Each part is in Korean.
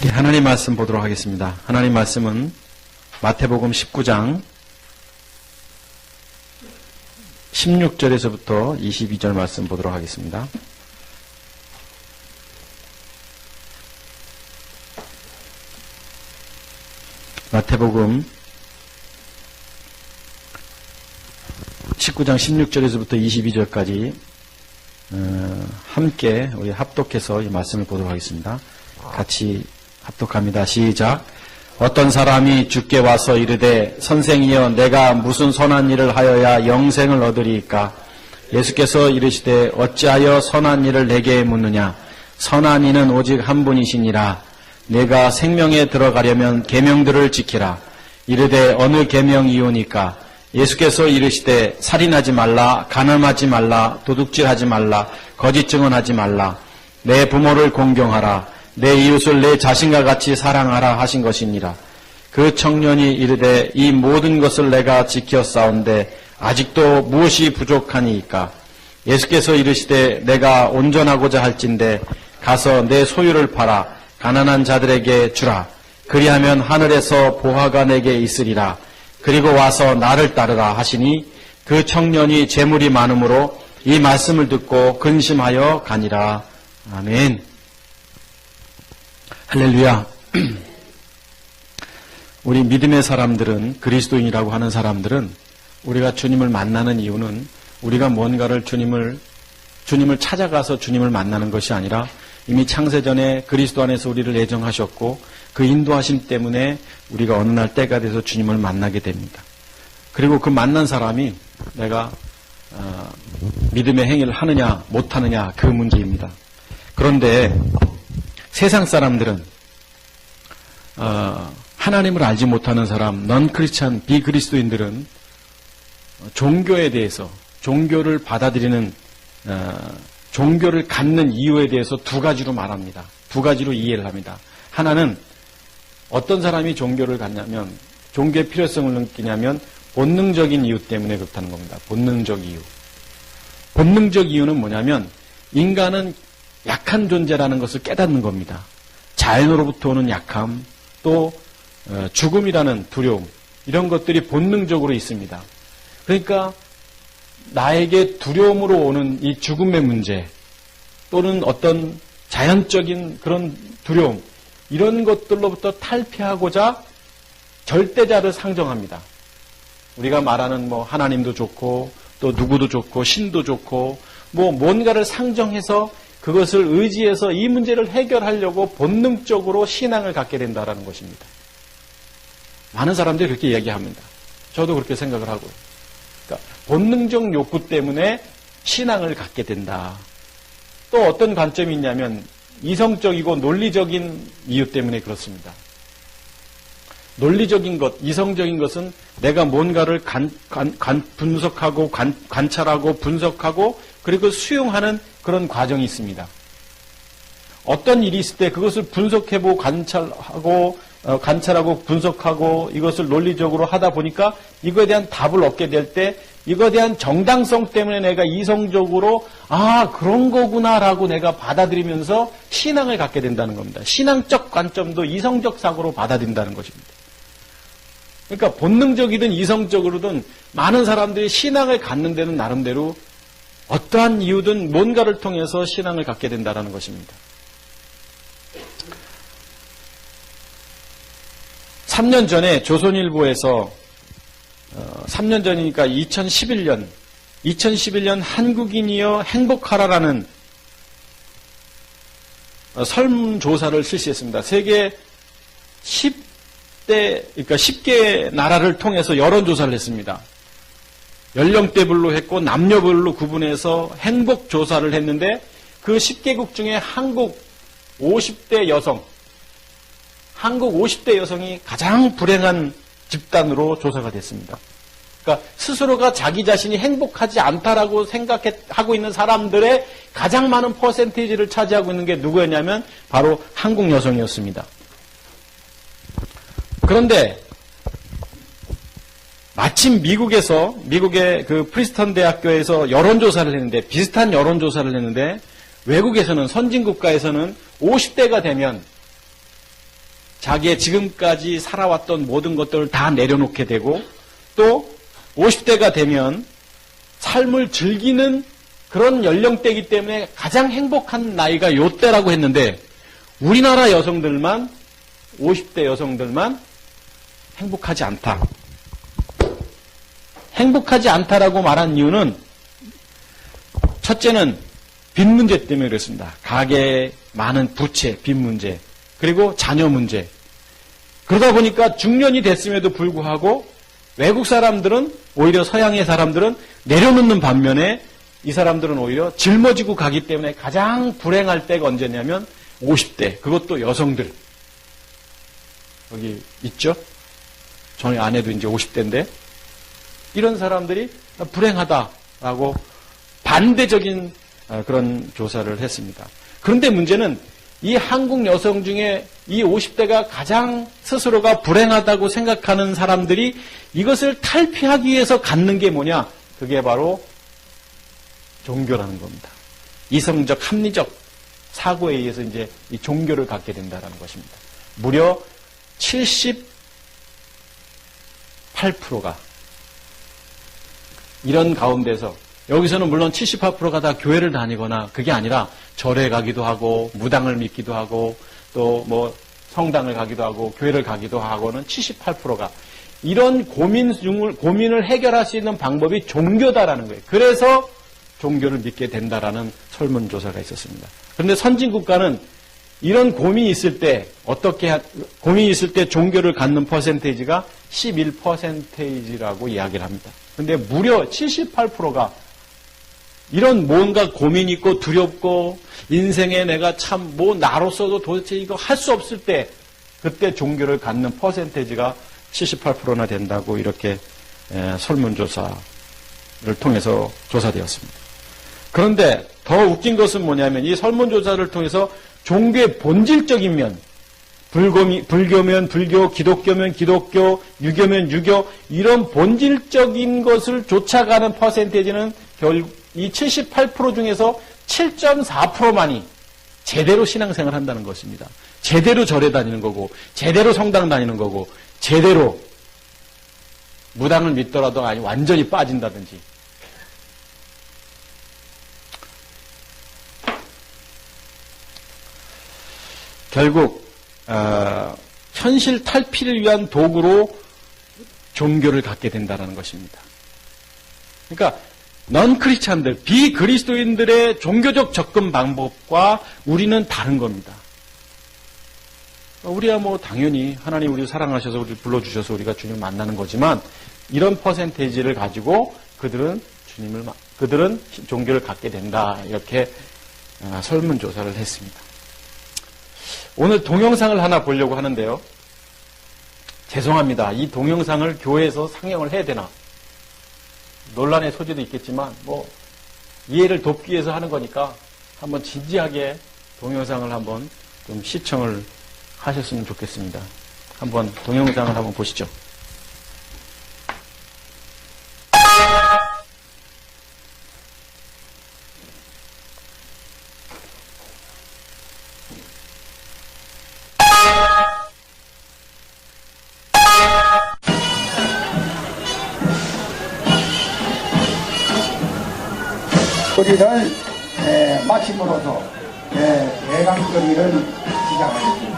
하나님 말씀 보도록 하겠습니다. 하나님 말씀은 마태복음 19장 16절에서부터 22절 말씀 보도록 하겠습니다. 마태복음 19장 16절에서부터 22절까지 함께 우리 합독해서 이 말씀을 보도록 하겠습니다. 같이 합독합니다. 시작. 어떤 사람이 주께 와서 이르되 선생이여 내가 무슨 선한 일을 하여야 영생을 얻으리이까? 예수께서 이르시되 어찌하여 선한 일을 내게 묻느냐? 선한 이는 오직 한 분이시니라. 내가 생명에 들어가려면 계명들을 지키라. 이르되 어느 계명이오니까? 예수께서 이르시되 살인하지 말라, 간음하지 말라, 도둑질하지 말라, 거짓 증언하지 말라, 내 부모를 공경하라, 내 이웃을 내 자신과 같이 사랑하라 하신 것이니라. 그 청년이 이르되 이 모든 것을 내가 지켰사온데 아직도 무엇이 부족하니이까? 예수께서 이르시되 내가 온전하고자 할진대 가서 내 소유를 팔아 가난한 자들에게 주라. 그리하면 하늘에서 보화가 내게 있으리라. 그리고 와서 나를 따르라 하시니 그 청년이 재물이 많으므로 이 말씀을 듣고 근심하여 가니라. 아멘. 할렐루야. 우리 믿음의 사람들은, 그리스도인이라고 하는 사람들은 우리가 주님을 만나는 이유는 우리가 뭔가를 주님을 찾아가서 주님을 만나는 것이 아니라 이미 창세전에 그리스도 안에서 우리를 예정하셨고 그 인도하심 때문에 우리가 어느 날 때가 돼서 주님을 만나게 됩니다. 그리고 그 만난 사람이 내가 믿음의 행위를 하느냐 못하느냐 그 문제입니다. 그런데 세상 사람들은 하나님을 알지 못하는 사람, 넌 크리스찬, 비그리스도인들은 종교에 대해서, 종교를 받아들이는, 종교를 갖는 이유에 대해서 두 가지로 말합니다. 두 가지로 이해를 합니다. 하나는 어떤 사람이 종교를 갖냐면, 종교의 필요성을 느끼냐면 본능적인 이유 때문에 그렇다는 겁니다. 본능적 이유. 본능적 이유는 뭐냐면 인간은 약한 존재라는 것을 깨닫는 겁니다. 자연으로부터 오는 약함, 또 죽음이라는 두려움, 이런 것들이 본능적으로 있습니다. 그러니까 나에게 두려움으로 오는 이 죽음의 문제 또는 어떤 자연적인 그런 두려움, 이런 것들로부터 탈피하고자 절대자를 상정합니다. 우리가 말하는 하나님도 좋고 또 누구도 좋고 신도 좋고 뭔가를 상정해서 그것을 의지해서 이 문제를 해결하려고 본능적으로 신앙을 갖게 된다는 것입니다. 많은 사람들이 그렇게 이야기합니다. 저도 그렇게 생각을 하고요. 그러니까 본능적 욕구 때문에 신앙을 갖게 된다. 또 어떤 관점이 있냐면 이성적이고 논리적인 이유 때문에 그렇습니다. 논리적인 것, 이성적인 것은 내가 뭔가를 분석하고 관찰하고 분석하고 그리고 수용하는 그런 과정이 있습니다. 어떤 일이 있을 때 그것을 분석해보고 관찰하고 분석하고 이것을 논리적으로 하다 보니까 이거에 대한 답을 얻게 될 때 이거에 대한 정당성 때문에 내가 이성적으로 그런 거구나라고 내가 받아들이면서 신앙을 갖게 된다는 겁니다. 신앙적 관점도 이성적 사고로 받아들인다는 것입니다. 그러니까 본능적이든 이성적으로든 많은 사람들이 신앙을 갖는 데는 나름대로 어떠한 이유든 뭔가를 통해서 신앙을 갖게 된다는 것입니다. 3년 전에 조선일보에서 3년 전이니까 2011년 한국인이여 행복하라라는 설문조사를 실시했습니다. 세계 10개 나라를 통해서 여론조사를 했습니다. 연령대별로 했고 남녀별로 구분해서 행복조사를 했는데 그 10개국 중에 한국 50대 여성이 가장 불행한 집단으로 조사가 됐습니다. 그러니까 스스로가 자기 자신이 행복하지 않다라고 생각하고 있는 사람들의 가장 많은 퍼센테이지를 차지하고 있는 게 누구였냐면 바로 한국 여성이었습니다. 그런데 마침 미국의 그 프린스턴 대학교에서 여론조사를 했는데, 비슷한 여론조사를 했는데, 외국에서는, 선진국가에서는 50대가 되면 자기의 지금까지 살아왔던 모든 것들을 다 내려놓게 되고 또 50대가 되면 삶을 즐기는 그런 연령대이기 때문에 가장 행복한 나이가 요때라고 했는데 우리나라 여성들만 50대 여성들만 행복하지 않다. 행복하지 않다라고 말한 이유는 첫째는 빚 문제 때문에 그렇습니다. 가계에 많은 부채, 빚 문제, 그리고 자녀 문제. 그러다 보니까 중년이 됐음에도 불구하고 외국 사람들은 오히려 서양의 사람들은 내려놓는 반면에 이 사람들은 오히려 짊어지고 가기 때문에 가장 불행할 때가 언제냐면 50대, 그것도 여성들. 여기 있죠? 저희 아내도 이제 50대인데 이런 사람들이 불행하다라고 반대적인 그런 조사를 했습니다. 그런데 문제는 이 한국 여성 중에 이 50대가 가장 스스로가 불행하다고 생각하는 사람들이 이것을 탈피하기 위해서 갖는 게 뭐냐? 그게 바로 종교라는 겁니다. 이성적, 합리적 사고에 의해서 이제 이 종교를 갖게 된다는 것입니다. 무려 78%가 이런 가운데서 여기서는 물론 78%가 다 교회를 다니거나 그게 아니라 절에 가기도 하고 무당을 믿기도 하고 또 뭐 성당을 가기도 하고 교회를 가기도 하고는 78%가 이런 고민을 해결할 수 있는 방법이 종교다라는 거예요. 그래서 종교를 믿게 된다라는 설문조사가 있었습니다. 그런데 선진국가는 이런 고민이 있을 때 고민이 있을 때 종교를 갖는 퍼센테이지가 11%라고 이야기를 합니다. 그런데 무려 78%가 이런 뭔가 고민이 있고 두렵고 인생에 내가 참 뭐 나로서도 도대체 이거 할 수 없을 때 그때 종교를 갖는 퍼센테이지가 78%나 된다고 이렇게 설문조사를 통해서 조사되었습니다. 그런데 더 웃긴 것은 뭐냐면 이 설문조사를 통해서 종교의 본질적인 면, 불교면 불교, 기독교면 기독교, 유교면 유교 이런 본질적인 것을 쫓아가는 퍼센테이지는 결국 이 78% 중에서 7.4%만이 제대로 신앙생활을 한다는 것입니다. 제대로 절에 다니는 거고 제대로 성당 다니는 거고 제대로 무당을 믿더라도 아니 완전히 빠진다든지 결국 현실 탈피를 위한 도구로 종교를 갖게 된다는 것입니다. 그러니까 넌 크리스찬들, 비그리스도인들의 종교적 접근 방법과 우리는 다른 겁니다. 우리야 뭐 당연히 하나님 우리를 사랑하셔서 우리를 불러주셔서 우리가 주님을 만나는 거지만 이런 퍼센테이지를 가지고 그들은 종교를 갖게 된다. 이렇게 설문조사를 했습니다. 오늘 동영상을 하나 보려고 하는데요. 죄송합니다. 이 동영상을 교회에서 상영을 해야 되나? 논란의 소지도 있겠지만 뭐 이해를 돕기 위해서 하는 거니까 한번 진지하게 동영상을 한번 좀 시청을 하셨으면 좋겠습니다. 한번 동영상을 한번 보시죠. 거리를 마침으로써 대강거리를 시작하겠습니다.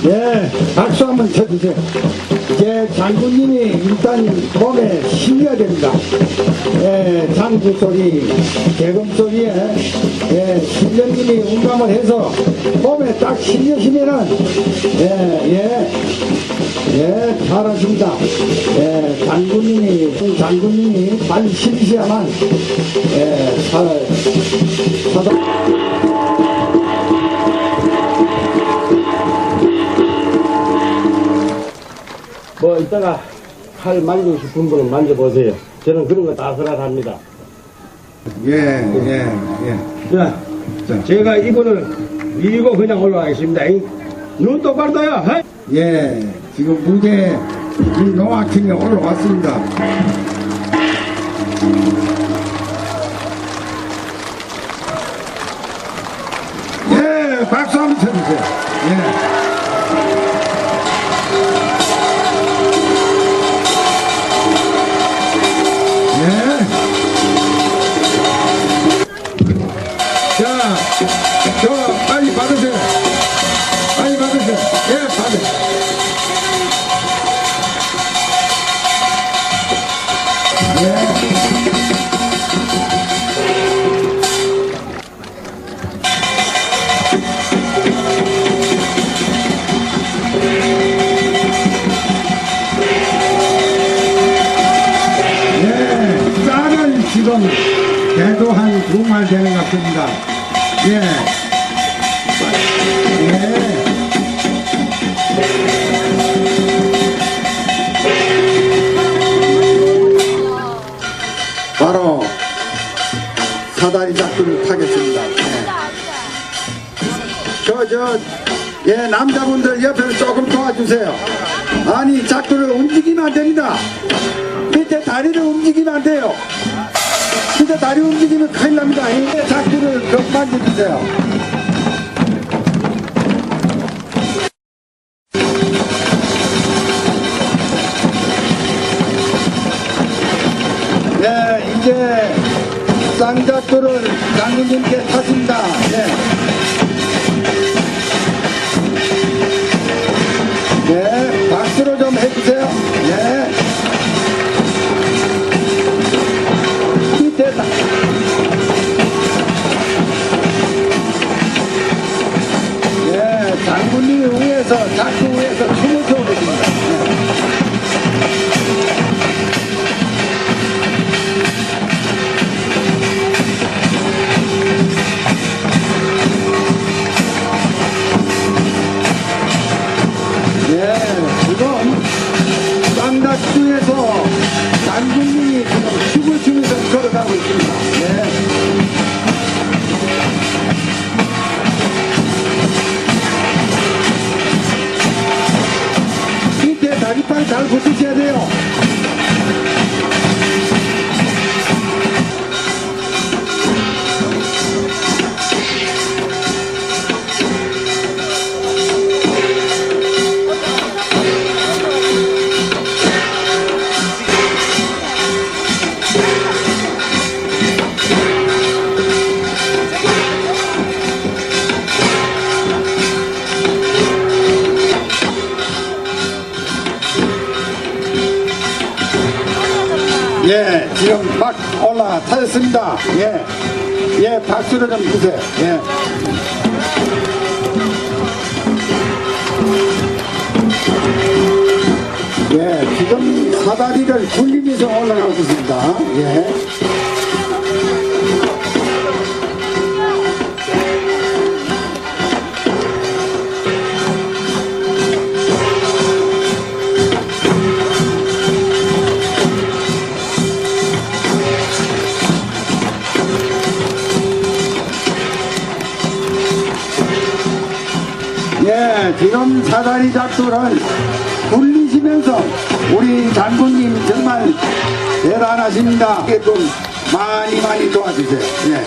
네, 박수 한번 쳐주세요. 이제 장군님이 일단 몸에 실려야 됩니다. 장구 소리, 대금 소리에 신령님이 운감을 해서 몸에 딱 실려시면은 잘하십니다. 장군님이 많이 실리셔야만 뭐 이따가 칼 만지고 싶은 분은 만져보세요. 저는 그런 거 다 허락합니다. 자, 제가 이분을 밀고 그냥 올라가겠습니다. 눈 똑바로 떠요. 지금 무게 이 노아킹에 올라왔습니다. 예, 박수 한번 쳐주세요. 예. 자, 저 빨리 받으세요. 빨리 받으세요. 예, 받으세요. 예, 쌀을 지금 대도 한 2말 되는 것 같습니다. 예. 예. 바로 사다리 작두를 타겠습니다. 예, 남자분들 옆에서 조금 도와주세요. 아니, 작두를 움직이면 안 됩니다. 밑에 다리를 움직이면 안 돼요. 밑에 다리 움직이면 큰일 납니다. 이 작두를 좀 만져주세요. 네, 이제 쌍작두를 장군님께 타십니다. 네. 네, 박수로 좀 해주세요. 네. 밑에 네, 장군님이 위에서 작두 위에서 춤을 춰 계십니다. 지금 쌍락주에서 장군님이 지금 춤을 추면서 걸어가고 있습니다. 네. 밑에 다리팔 잘 붙이셔야 돼요. 예, 지금 막 올라타셨습니다. 예, 예, 박수를 좀 주세요. 예. 예, 지금 사다리를 굴리면서 올라가고 있습니다. 예. 예, 지금 사다리 작두를 굴리시면서 우리 장군님 정말 대단하십니다. 좀 많이 도와주세요. 예.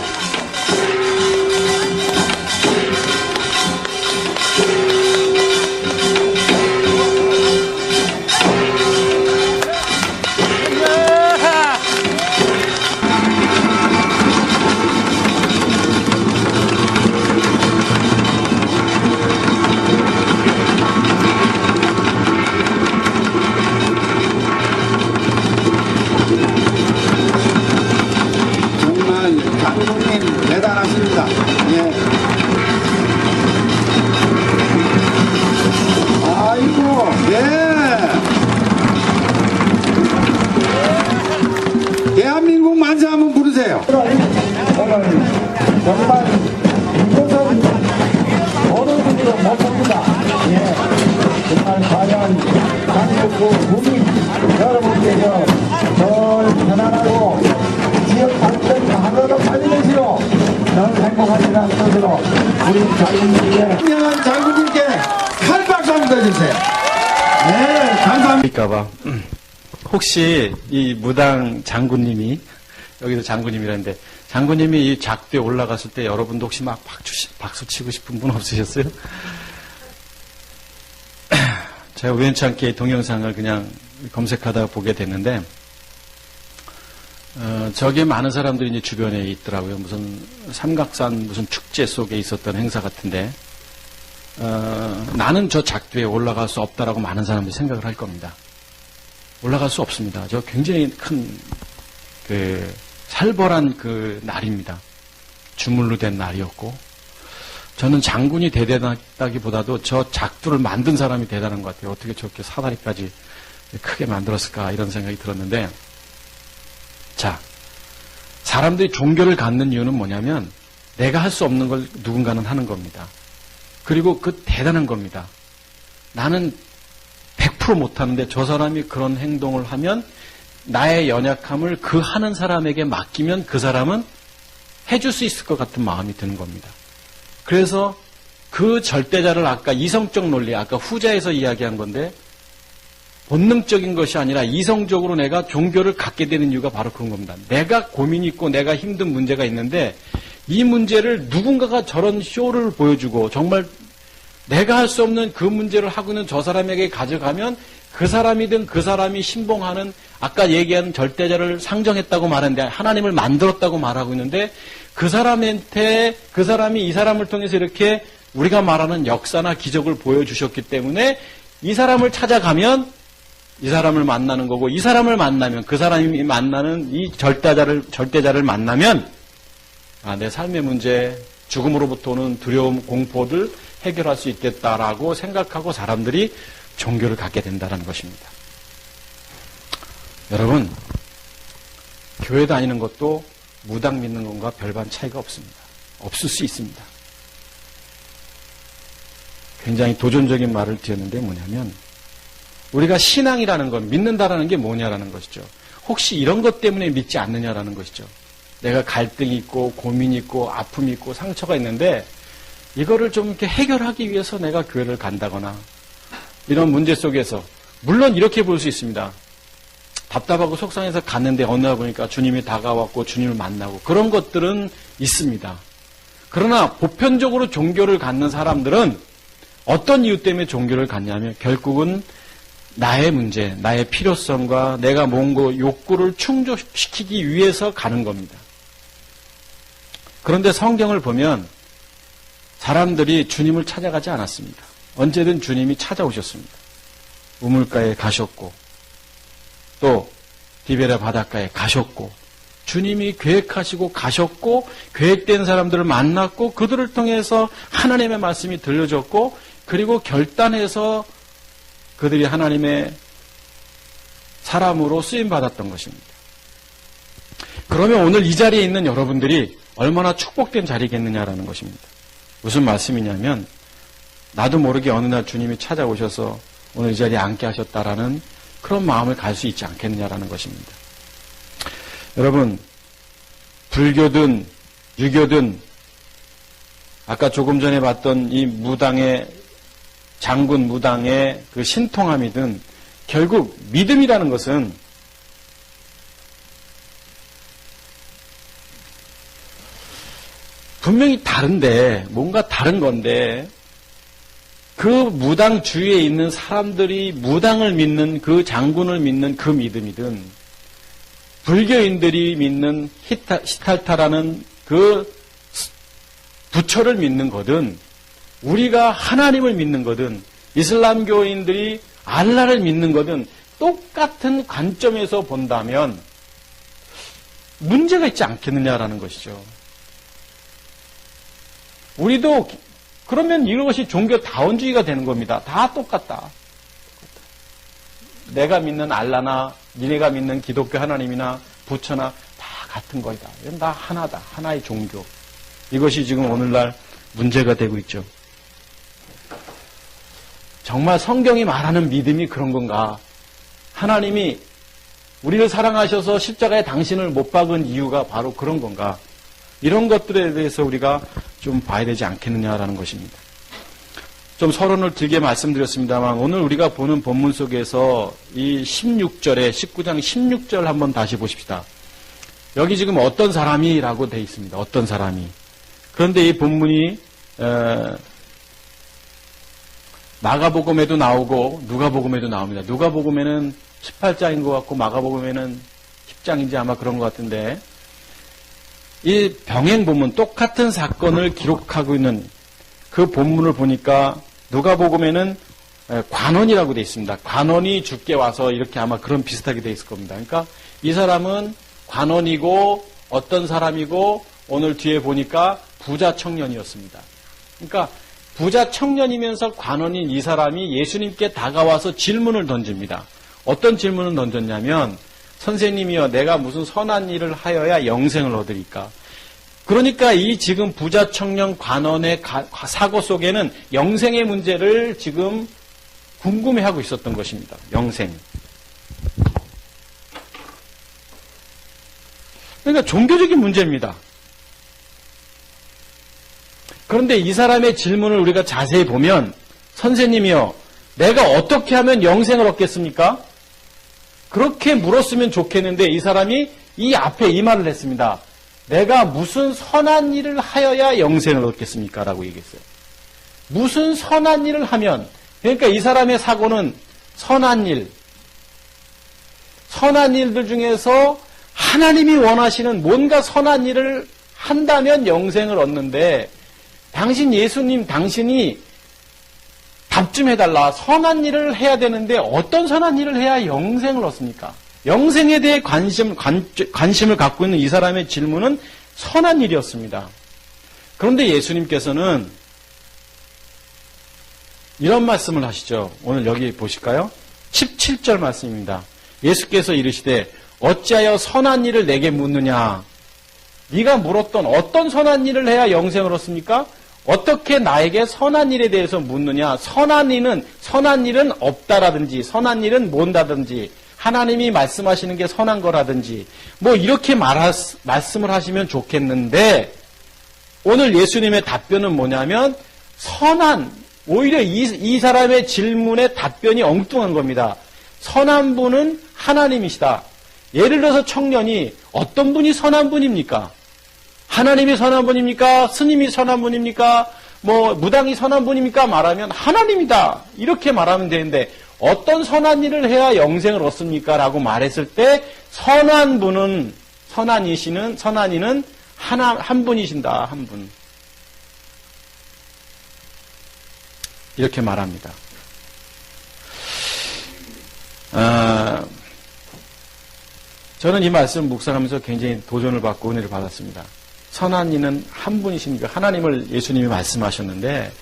장군님 대단하십니다. 예. 아이고, 예. 대한민국 만세 한번 부르세요. 오늘 정말 이것은 어느 분도 못 봅니다. 예. 정말 과연 한국구 국민 여러분께서 덜 편안하고 지역 발전 하나로 살리시고 늘 행복하시라는 뜻으로 우리 장군님께 장군님께 큰 박수 한번 더 주세요. 네. 감사합니다. 봐. 혹시 이 무당 장군님이, 여기도 장군님이라는데, 장군님이 이 작두에 올라갔을 때 여러분도 혹시 막 박수 치고 싶은 분 없으셨어요? 제가 우연찮게 이 동영상을 그냥 검색하다가 보게 됐는데, 저게 많은 사람들이 이제 주변에 있더라고요. 무슨 삼각산 무슨 축제 속에 있었던 행사 같은데, 나는 저 작두에 올라갈 수 없다라고 많은 사람들이 생각을 할 겁니다. 올라갈 수 없습니다. 저 굉장히 큰, 살벌한 날입니다. 주물로 된 날이었고, 저는 장군이 대단하다기보다도 저 작두를 만든 사람이 대단한 것 같아요. 어떻게 저렇게 사다리까지 크게 만들었을까, 이런 생각이 들었는데, 자, 사람들이 종교를 갖는 이유는 뭐냐면, 내가 할 수 없는 걸 누군가는 하는 겁니다. 그리고 그 대단한 겁니다. 나는 100% 못하는데 저 사람이 그런 행동을 하면 나의 연약함을 그 하는 사람에게 맡기면 그 사람은 해줄 수 있을 것 같은 마음이 드는 겁니다. 그래서 그 절대자를 아까 이성적 논리, 아까 후자에서 이야기한 건데 본능적인 것이 아니라 이성적으로 내가 종교를 갖게 되는 이유가 바로 그런 겁니다. 내가 고민이 있고 내가 힘든 문제가 있는데 이 문제를 누군가가 저런 쇼를 보여주고 정말 내가 할 수 없는 그 문제를 하고 있는 저 사람에게 가져가면 그 사람이든 그 사람이 신봉하는 아까 얘기한 절대자를 상정했다고 말하는데 하나님을 만들었다고 말하고 있는데 그 사람한테 그 사람이 이 사람을 통해서 이렇게 우리가 말하는 역사나 기적을 보여주셨기 때문에 이 사람을 찾아가면 이 사람을 만나는 거고 이 사람을 만나면 그 사람이 만나는 이 절대자를 만나면 내 삶의 문제, 죽음으로부터 오는 두려움, 공포들 해결할 수 있겠다라고 생각하고 사람들이 종교를 갖게 된다는 것입니다. 여러분, 교회 다니는 것도 무당 믿는 것과 별반 차이가 없습니다. 없을 수 있습니다. 굉장히 도전적인 말을 드렸는데 뭐냐면 우리가 신앙이라는 건 믿는다라는 게 뭐냐라는 것이죠. 혹시 이런 것 때문에 믿지 않느냐라는 것이죠. 내가 갈등이 있고 고민이 있고 아픔이 있고 상처가 있는데 이거를 좀 이렇게 해결하기 위해서 내가 교회를 간다거나 이런 문제 속에서 물론 이렇게 볼 수 있습니다. 답답하고 속상해서 갔는데 어느 날 보니까 주님이 다가왔고 주님을 만나고 그런 것들은 있습니다. 그러나 보편적으로 종교를 갖는 사람들은 어떤 이유 때문에 종교를 갖냐면 결국은 나의 문제, 나의 필요성과 내가 뭔가 욕구를 충족시키기 위해서 가는 겁니다. 그런데 성경을 보면 사람들이 주님을 찾아가지 않았습니다. 언제든 주님이 찾아오셨습니다. 우물가에 가셨고 또 디베라 바닷가에 가셨고 주님이 계획하시고 가셨고 계획된 사람들을 만났고 그들을 통해서 하나님의 말씀이 들려졌고 그리고 결단해서 그들이 하나님의 사람으로 쓰임받았던 것입니다. 그러면 오늘 이 자리에 있는 여러분들이 얼마나 축복된 자리겠느냐라는 것입니다. 무슨 말씀이냐면 나도 모르게 어느 날 주님이 찾아오셔서 오늘 이 자리에 앉게 하셨다라는 그런 마음을 갈 수 있지 않겠느냐라는 것입니다. 여러분, 불교든 유교든 아까 조금 전에 봤던 이 무당의 장군 무당의 그 신통함이든 결국 믿음이라는 것은 분명히 다른데 뭔가 다른 건데 그 무당 주위에 있는 사람들이 무당을 믿는 그 장군을 믿는 그 믿음이든 불교인들이 믿는 시탈타라는 그 부처를 믿는 거든 우리가 하나님을 믿는 거든 이슬람교인들이 알라를 믿는 거든 똑같은 관점에서 본다면 문제가 있지 않겠느냐라는 것이죠. 우리도 그러면 이것이 종교다원주의가 되는 겁니다. 다 똑같다. 내가 믿는 알라나 니네가 믿는 기독교 하나님이나 부처나 다 같은 거다. 이건 다 하나다. 하나의 종교. 이것이 지금 오늘날 문제가 되고 있죠. 정말 성경이 말하는 믿음이 그런 건가? 하나님이 우리를 사랑하셔서 십자가에 당신을 못 박은 이유가 바로 그런 건가? 이런 것들에 대해서 우리가 좀 봐야 되지 않겠느냐라는 것입니다. 좀 서론을 길게 말씀드렸습니다만 오늘 우리가 보는 본문 속에서 이 16절에 19장 16절 한번 다시 보십시다. 여기 지금 어떤 사람이라고 되어 있습니다. 어떤 사람이. 그런데 이 본문이 마가복음에도 나오고 누가복음에도 나옵니다. 누가복음에는 18장인 것 같고 마가복음에는 10장인지 아마 그런 것 같은데 이 병행 본문 똑같은 사건을 기록하고 있는 그 본문을 보니까 누가복음에는 관원이라고 되어 있습니다. 관원이 죽게 와서 이렇게 아마 그런 비슷하게 되어 있을 겁니다. 그러니까 이 사람은 관원이고 어떤 사람이고 오늘 뒤에 보니까 부자 청년이었습니다. 그러니까 부자 청년이면서 관원인 이 사람이 예수님께 다가와서 질문을 던집니다. 어떤 질문을 던졌냐면 선생님이여 내가 무슨 선한 일을 하여야 영생을 얻으리까? 그러니까 이 지금 부자 청년 관원의 사고 속에는 영생의 문제를 지금 궁금해하고 있었던 것입니다. 영생. 그러니까 종교적인 문제입니다. 그런데 이 사람의 질문을 우리가 자세히 보면 선생님이요 내가 어떻게 하면 영생을 얻겠습니까? 그렇게 물었으면 좋겠는데 이 사람이 이 앞에 이 말을 했습니다. 내가 무슨 선한 일을 하여야 영생을 얻겠습니까? 라고 얘기했어요. 무슨 선한 일을 하면 그러니까 이 사람의 사고는 선한 일들 중에서 하나님이 원하시는 뭔가 선한 일을 한다면 영생을 얻는데 당신 예수님 당신이 답 좀 해달라. 선한 일을 해야 되는데 어떤 선한 일을 해야 영생을 얻습니까? 영생에 대해 관심을 갖고 있는 이 사람의 질문은 선한 일이었습니다. 그런데 예수님께서는 이런 말씀을 하시죠. 오늘 여기 보실까요? 17절 말씀입니다. 예수께서 이르시되 어찌하여 선한 일을 내게 묻느냐? 네가 물었던 어떤 선한 일을 해야 영생을 얻습니까? 어떻게 나에게 선한 일에 대해서 묻느냐? 선한 일은 없다라든지 선한 일은 뭔다든지 하나님이 말씀하시는 게 선한 거라든지 뭐 이렇게 말씀을 하시면 좋겠는데 오늘 예수님의 답변은 뭐냐면 오히려 이 사람의 질문의 답변이 엉뚱한 겁니다. 선한 분은 하나님이시다. 예를 들어서 청년이 어떤 분이 선한 분입니까? 하나님이 선한 분입니까? 스님이 선한 분입니까? 무당이 선한 분입니까? 말하면 하나님이다. 이렇게 말하면 되는데 어떤 선한 일을 해야 영생을 얻습니까? 라고 말했을 때 선한 이는 한 분이신다. 한 분. 이렇게 말합니다. 저는 이 말씀 묵상하면서 굉장히 도전을 받고 은혜를 받았습니다. 선한 이는 한 분이십니까? 하나님을 예수님이 말씀하셨는데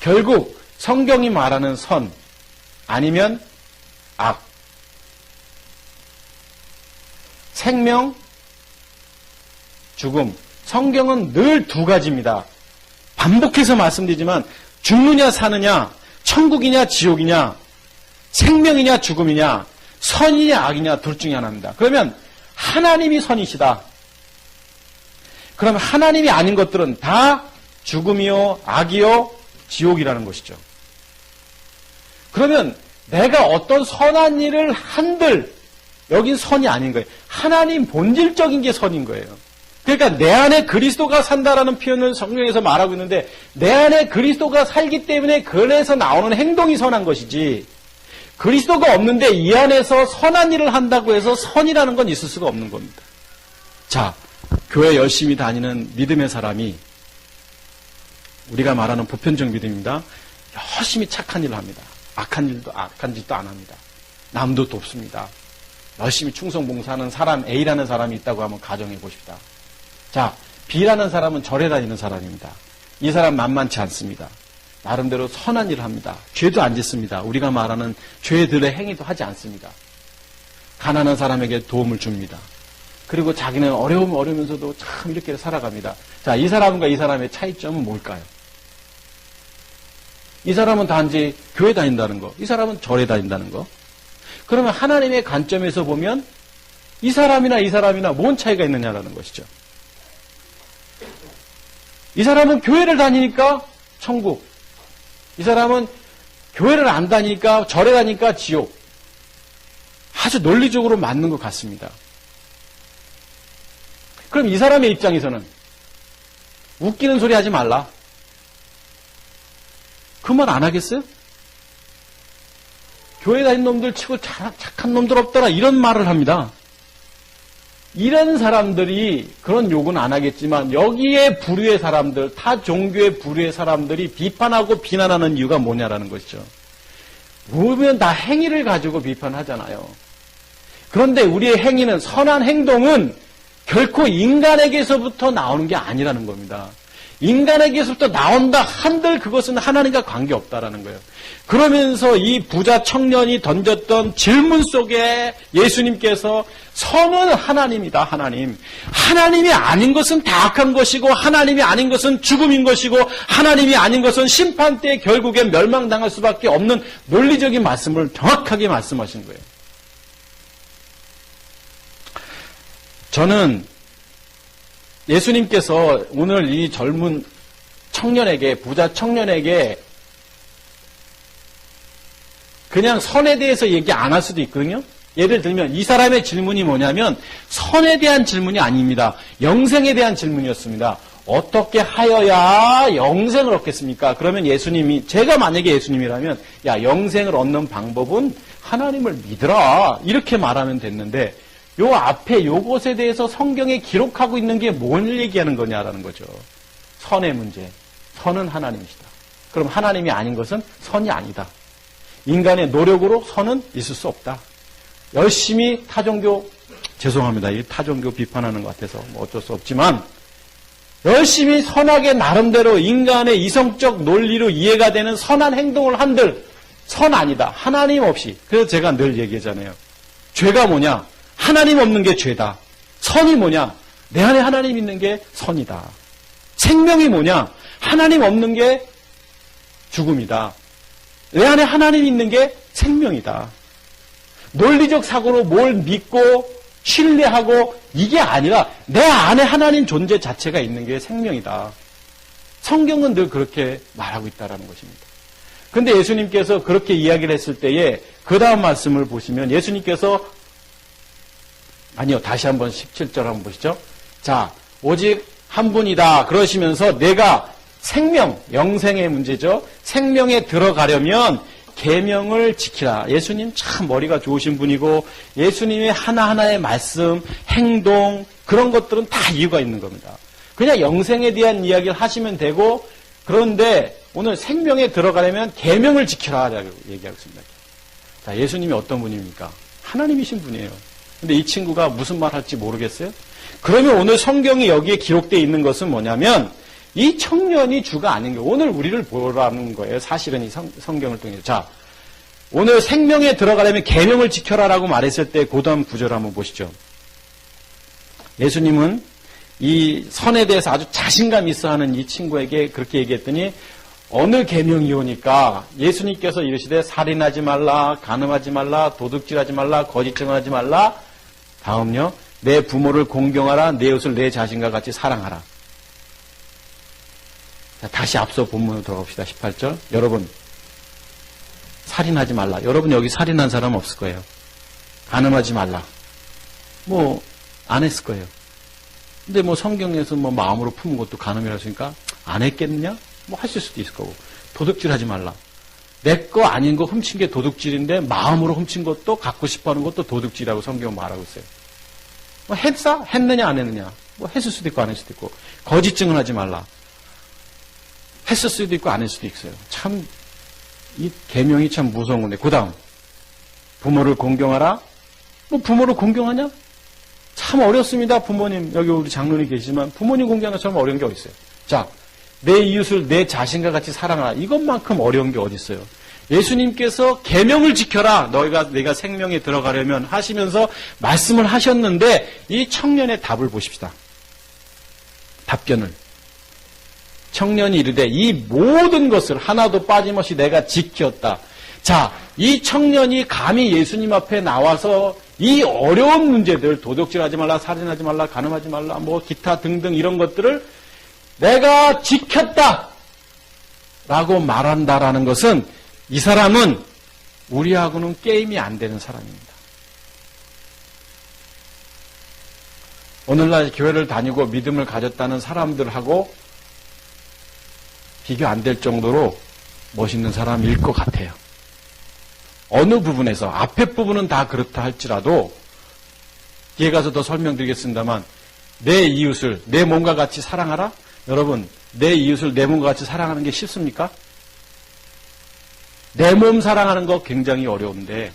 결국 성경이 말하는 선 아니면 악, 생명, 죽음. 성경은 늘 두 가지입니다. 반복해서 말씀드리지만 죽느냐 사느냐, 천국이냐 지옥이냐, 생명이냐 죽음이냐, 선이냐 악이냐 둘 중에 하나입니다. 그러면 하나님이 선이시다. 그러면 하나님이 아닌 것들은 다 죽음이요, 악이요, 지옥이라는 것이죠. 그러면 내가 어떤 선한 일을 한들 여긴 선이 아닌 거예요. 하나님 본질적인 게 선인 거예요. 그러니까 내 안에 그리스도가 산다라는 표현을 성경에서 말하고 있는데 내 안에 그리스도가 살기 때문에 그래서 나오는 행동이 선한 것이지 그리스도가 없는데 이 안에서 선한 일을 한다고 해서 선이라는 건 있을 수가 없는 겁니다. 자, 교회 열심히 다니는 믿음의 사람이 우리가 말하는 보편적 믿음입니다. 열심히 착한 일을 합니다. 악한 짓도 안 합니다. 남도 돕습니다. 열심히 충성봉사하는 사람 A라는 사람이 있다고 한번 가정해 보십시다. 자, B라는 사람은 절에 다니는 사람입니다. 이 사람 만만치 않습니다. 나름대로 선한 일을 합니다. 죄도 안 짓습니다. 우리가 말하는 죄들의 행위도 하지 않습니다. 가난한 사람에게 도움을 줍니다. 그리고 자기는 어려우면서도 참 이렇게 살아갑니다. 자, 이 사람과 이 사람의 차이점은 뭘까요? 이 사람은 단지 교회 다닌다는 거, 이 사람은 절에 다닌다는 거. 그러면 하나님의 관점에서 보면 이 사람이나 뭔 차이가 있느냐라는 것이죠. 이 사람은 교회를 다니니까 천국, 이 사람은 교회를 안 다니까 절에 다니까 지옥. 아주 논리적으로 맞는 것 같습니다. 그럼 이 사람의 입장에서는 웃기는 소리 하지 말라. 그 말 안 하겠어요? 교회 다닌 놈들 치고 착한 놈들 없더라. 이런 말을 합니다. 이런 사람들이 그런 욕은 안 하겠지만 여기에 부류의 사람들, 타 종교의 부류의 사람들이 비판하고 비난하는 이유가 뭐냐라는 것이죠. 보면 다 행위를 가지고 비판하잖아요. 그런데 우리의 행위는, 선한 행동은 결코 인간에게서부터 나오는 게 아니라는 겁니다. 인간에게서부터 나온다 한들 그것은 하나님과 관계없다라는 거예요. 그러면서 이 부자 청년이 던졌던 질문 속에 예수님께서 선은 하나님이다, 하나님. 하나님이 아닌 것은 다 악한 것이고 하나님이 아닌 것은 죽음인 것이고 하나님이 아닌 것은 심판 때 결국에 멸망당할 수밖에 없는 논리적인 말씀을 정확하게 말씀하신 거예요. 저는 예수님께서 오늘 이 젊은 청년에게, 부자 청년에게 그냥 선에 대해서 얘기 안 할 수도 있거든요. 예를 들면 이 사람의 질문이 뭐냐면 선에 대한 질문이 아닙니다. 영생에 대한 질문이었습니다. 어떻게 하여야 영생을 얻겠습니까? 그러면 예수님이, 제가 만약에 예수님이라면 야, 영생을 얻는 방법은 하나님을 믿으라, 이렇게 말하면 됐는데 요 앞에 요것에 대해서 성경에 기록하고 있는 게 뭘 얘기하는 거냐라는 거죠. 선의 문제. 선은 하나님이시다. 그럼 하나님이 아닌 것은 선이 아니다. 인간의 노력으로 선은 있을 수 없다. 열심히 타종교, 죄송합니다. 이 타종교 비판하는 것 같아서 뭐 어쩔 수 없지만 열심히 선하게 나름대로 인간의 이성적 논리로 이해가 되는 선한 행동을 한들 선 아니다. 하나님 없이. 그래서 제가 늘 얘기하잖아요. 죄가 뭐냐? 하나님 없는 게 죄다. 선이 뭐냐? 내 안에 하나님 있는 게 선이다. 생명이 뭐냐? 하나님 없는 게 죽음이다. 내 안에 하나님 있는 게 생명이다. 논리적 사고로 뭘 믿고 신뢰하고 이게 아니라 내 안에 하나님 존재 자체가 있는 게 생명이다. 성경은 늘 그렇게 말하고 있다는 것입니다. 그런데 예수님께서 그렇게 이야기를 했을 때에 그 다음 말씀을 보시면 예수님께서 아니요, 다시 한번 17절 한번 보시죠. 자, 오직 한 분이다 그러시면서 내가 생명, 영생의 문제죠. 생명에 들어가려면 계명을 지키라. 예수님 참 머리가 좋으신 분이고 예수님의 하나하나의 말씀, 행동 그런 것들은 다 이유가 있는 겁니다. 그냥 영생에 대한 이야기를 하시면 되고 그런데 오늘 생명에 들어가려면 계명을 지키라라고 얘기하고 있습니다. 자, 예수님이 어떤 분입니까? 하나님이신 분이에요. 근데 이 친구가 무슨 말 할지 모르겠어요? 그러면 오늘 성경이 여기에 기록되어 있는 것은 뭐냐면 이 청년이 주가 아닌 거예요. 오늘 우리를 보라는 거예요. 사실은 이 성경을 통해서. 자, 오늘 생명에 들어가려면 계명을 지켜라라고 말했을 때 그 다음 구절 한번 보시죠. 예수님은 이 선에 대해서 아주 자신감 있어 하는 이 친구에게 그렇게 얘기했더니 어느 계명이 오니까 예수님께서 이르시되 살인하지 말라, 간음하지 말라, 도둑질하지 말라, 거짓 증언하지 말라. 다음요. 내 부모를 공경하라, 내 이웃을 내 자신과 같이 사랑하라. 자, 다시 앞서 본문으로 돌아갑시다. 18절. 여러분, 살인하지 말라. 여러분 여기 살인한 사람 없을 거예요. 간음하지 말라. 뭐 안 했을 거예요. 근데 뭐 성경에서 뭐 마음으로 품은 것도 간음이라 했으니까 안 했겠느냐? 뭐 하실 수도 있을 거고. 도둑질하지 말라. 내 거 아닌 거 훔친 게 도둑질인데 마음으로 훔친 것도 갖고 싶어하는 것도 도둑질이라고 성경은 말하고 있어요. 뭐 했느냐 안 했느냐? 뭐 했을 수도 있고 안 했을 수도 있고. 거짓 증언하지 말라. 했을 수도 있고 안 했을 수도 있어요. 참 이 계명이 참 무서운 건데. 그다음 부모를 공경하라. 뭐 부모를 공경하냐? 참 어렵습니다. 부모님 여기 우리 장로님 계시지만 부모님 공경하는 참 어려운 게 어디 있어요? 자, 내 이웃을 내 자신과 같이 사랑하라. 이것만큼 어려운 게 어디 있어요? 예수님께서 계명을 지켜라. 내가 생명에 들어가려면 하시면서 말씀을 하셨는데 이 청년의 답을 보십시다. 답변을. 청년이 이르되 이 모든 것을 하나도 빠짐없이 내가 지켰다. 자, 이 청년이 감히 예수님 앞에 나와서 이 어려운 문제들, 도둑질하지 말라, 살인하지 말라, 간음하지 말라, 뭐 기타 등등 이런 것들을 내가 지켰다. 라고 말한다라는 것은 이 사람은 우리하고는 게임이 안 되는 사람입니다. 오늘날 교회를 다니고 믿음을 가졌다는 사람들하고 비교 안 될 정도로 멋있는 사람일 것 같아요. 어느 부분에서, 앞에 부분은 다 그렇다 할지라도 뒤에 가서 더 설명드리겠습니다만 내 이웃을 내 몸과 같이 사랑하라? 여러분, 내 이웃을 내 몸과 같이 사랑하는 게 쉽습니까? 내 몸 사랑하는 거 굉장히 어려운데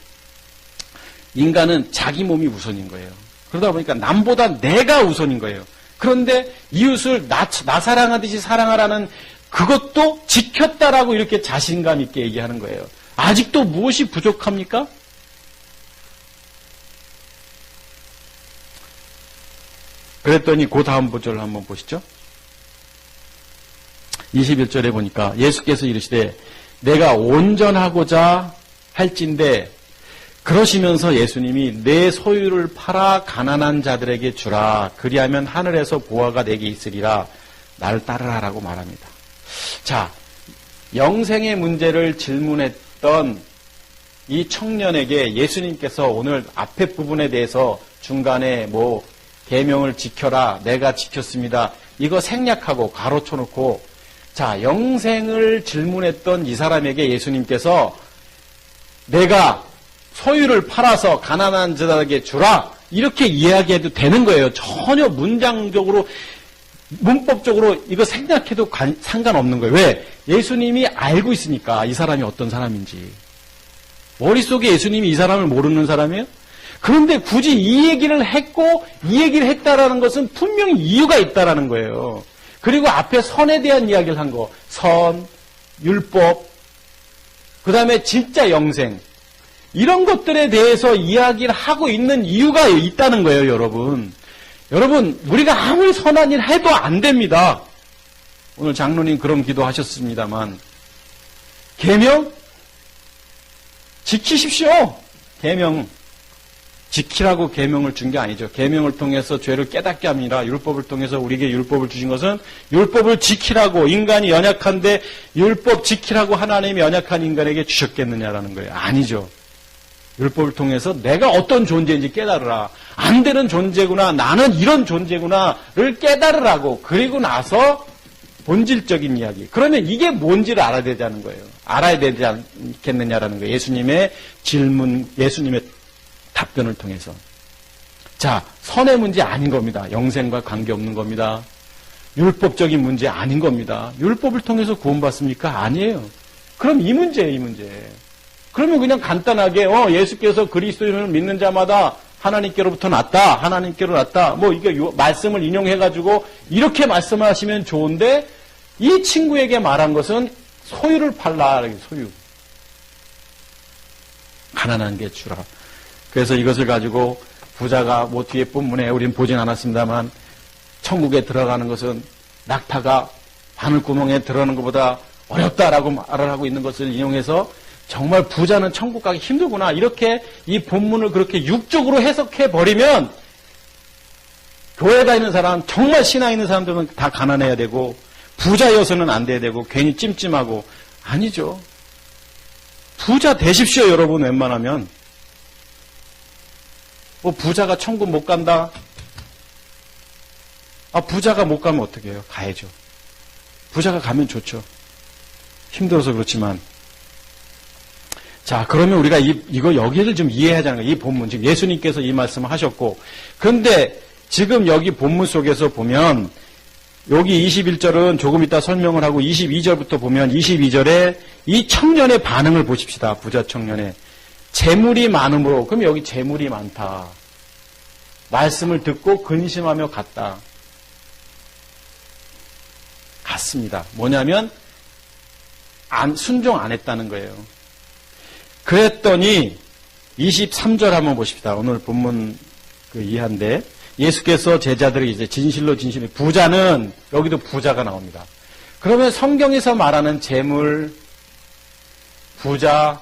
인간은 자기 몸이 우선인 거예요. 그러다 보니까 남보다 내가 우선인 거예요. 그런데 이웃을 나 사랑하듯이 사랑하라는 그것도 지켰다라고 이렇게 자신감 있게 얘기하는 거예요. 아직도 무엇이 부족합니까? 그랬더니 그 다음 구절을 한번 보시죠. 21절에 보니까 예수께서 이르시되 내가 온전하고자 할진대, 그러시면서 예수님이 내 소유를 팔아 가난한 자들에게 주라. 그리하면 하늘에서 보화가 내게 있으리라. 나를 따르라라고 말합니다. 자, 영생의 문제를 질문했던 이 청년에게 예수님께서 오늘 앞에 부분에 대해서 중간에 계명을 지켜라, 내가 지켰습니다, 이거 생략하고 가로쳐놓고, 자, 영생을 질문했던 이 사람에게 예수님께서 내가 소유를 팔아서 가난한 자들에게 주라, 이렇게 이야기해도 되는 거예요. 전혀 문장적으로, 문법적으로 이거 생략해도 상관없는 거예요. 왜? 예수님이 알고 있으니까 이 사람이 어떤 사람인지. 머릿속에 예수님이 이 사람을 모르는 사람이에요? 그런데 굳이 이 얘기를 했고 이 얘기를 했다라는 것은 분명히 이유가 있다라는 거예요. 그리고 앞에 선에 대한 이야기를 한 거, 선, 율법, 그 다음에 진짜 영생, 이런 것들에 대해서 이야기를 하고 있는 이유가 있다는 거예요, 여러분. 여러분, 우리가 아무리 선한 일 해도 안 됩니다. 오늘 장로님 그런 기도하셨습니다만, 계명 지키십시오. 계명 지키라고 계명을 준 게 아니죠. 계명을 통해서 죄를 깨닫게 합니다. 율법을 통해서 우리에게 율법을 주신 것은 율법을 지키라고, 인간이 연약한데 율법 지키라고 하나님이 연약한 인간에게 주셨겠느냐라는 거예요. 아니죠. 율법을 통해서 내가 어떤 존재인지 깨달으라. 안 되는 존재구나, 나는 이런 존재구나를 깨달으라고. 그리고 나서 본질적인 이야기. 그러면 이게 뭔지를 알아야 되자는 거예요. 알아야 되지 않겠느냐라는 거예요. 예수님의 질문, 예수님의 답변을 통해서. 자, 선의 문제 아닌 겁니다. 영생과 관계없는 겁니다. 율법적인 문제 아닌 겁니다. 율법을 통해서 구원받습니까? 아니에요. 그럼 이 문제예요, 이 문제. 그러면 그냥 간단하게 예수께서 그리스도인을 믿는 자마다 하나님께로부터 났다, 하나님께로 났다, 이게 말씀을 인용해가지고 이렇게 말씀하시면 좋은데, 이 친구에게 말한 것은 소유를 팔라, 소유. 가난한 게 주라. 그래서 이것을 가지고 부자가 뒤에 본문에 우린 보진 않았습니다만, 천국에 들어가는 것은 낙타가 바늘구멍에 들어가는 것보다 어렵다라고 말을 하고 있는 것을 인용해서 정말 부자는 천국 가기 힘들구나, 이렇게 이 본문을 그렇게 육적으로 해석해버리면 교회 다니는 사람, 정말 신앙 있는 사람들은 다 가난해야 되고 부자여서는 안 돼야 되고 괜히 찜찜하고. 아니죠. 부자 되십시오, 여러분. 웬만하면. 부자가 천국 못 간다? 부자가 못 가면 어떻게 해요? 가야죠. 부자가 가면 좋죠. 힘들어서 그렇지만. 자, 그러면 우리가 이거 여기를 좀 이해해야 하는 거예요. 이 본문. 지금 예수님께서 이 말씀을 하셨고. 그런데 지금 여기 본문 속에서 보면, 여기 21절은 조금 이따 설명을 하고 22절부터 보면 22절에 이 청년의 반응을 보십시다. 부자 청년의. 재물이 많으므로. 그럼 여기 재물이 많다. 말씀을 듣고 근심하며 갔다. 갔습니다. 뭐냐면 순종 안 했다는 거예요. 그랬더니 23절 한번 보십시다. 오늘 본문 이하인데, 예수께서 제자들이 이제 진실로 부자는, 여기도 부자가 나옵니다. 그러면 성경에서 말하는 재물, 부자,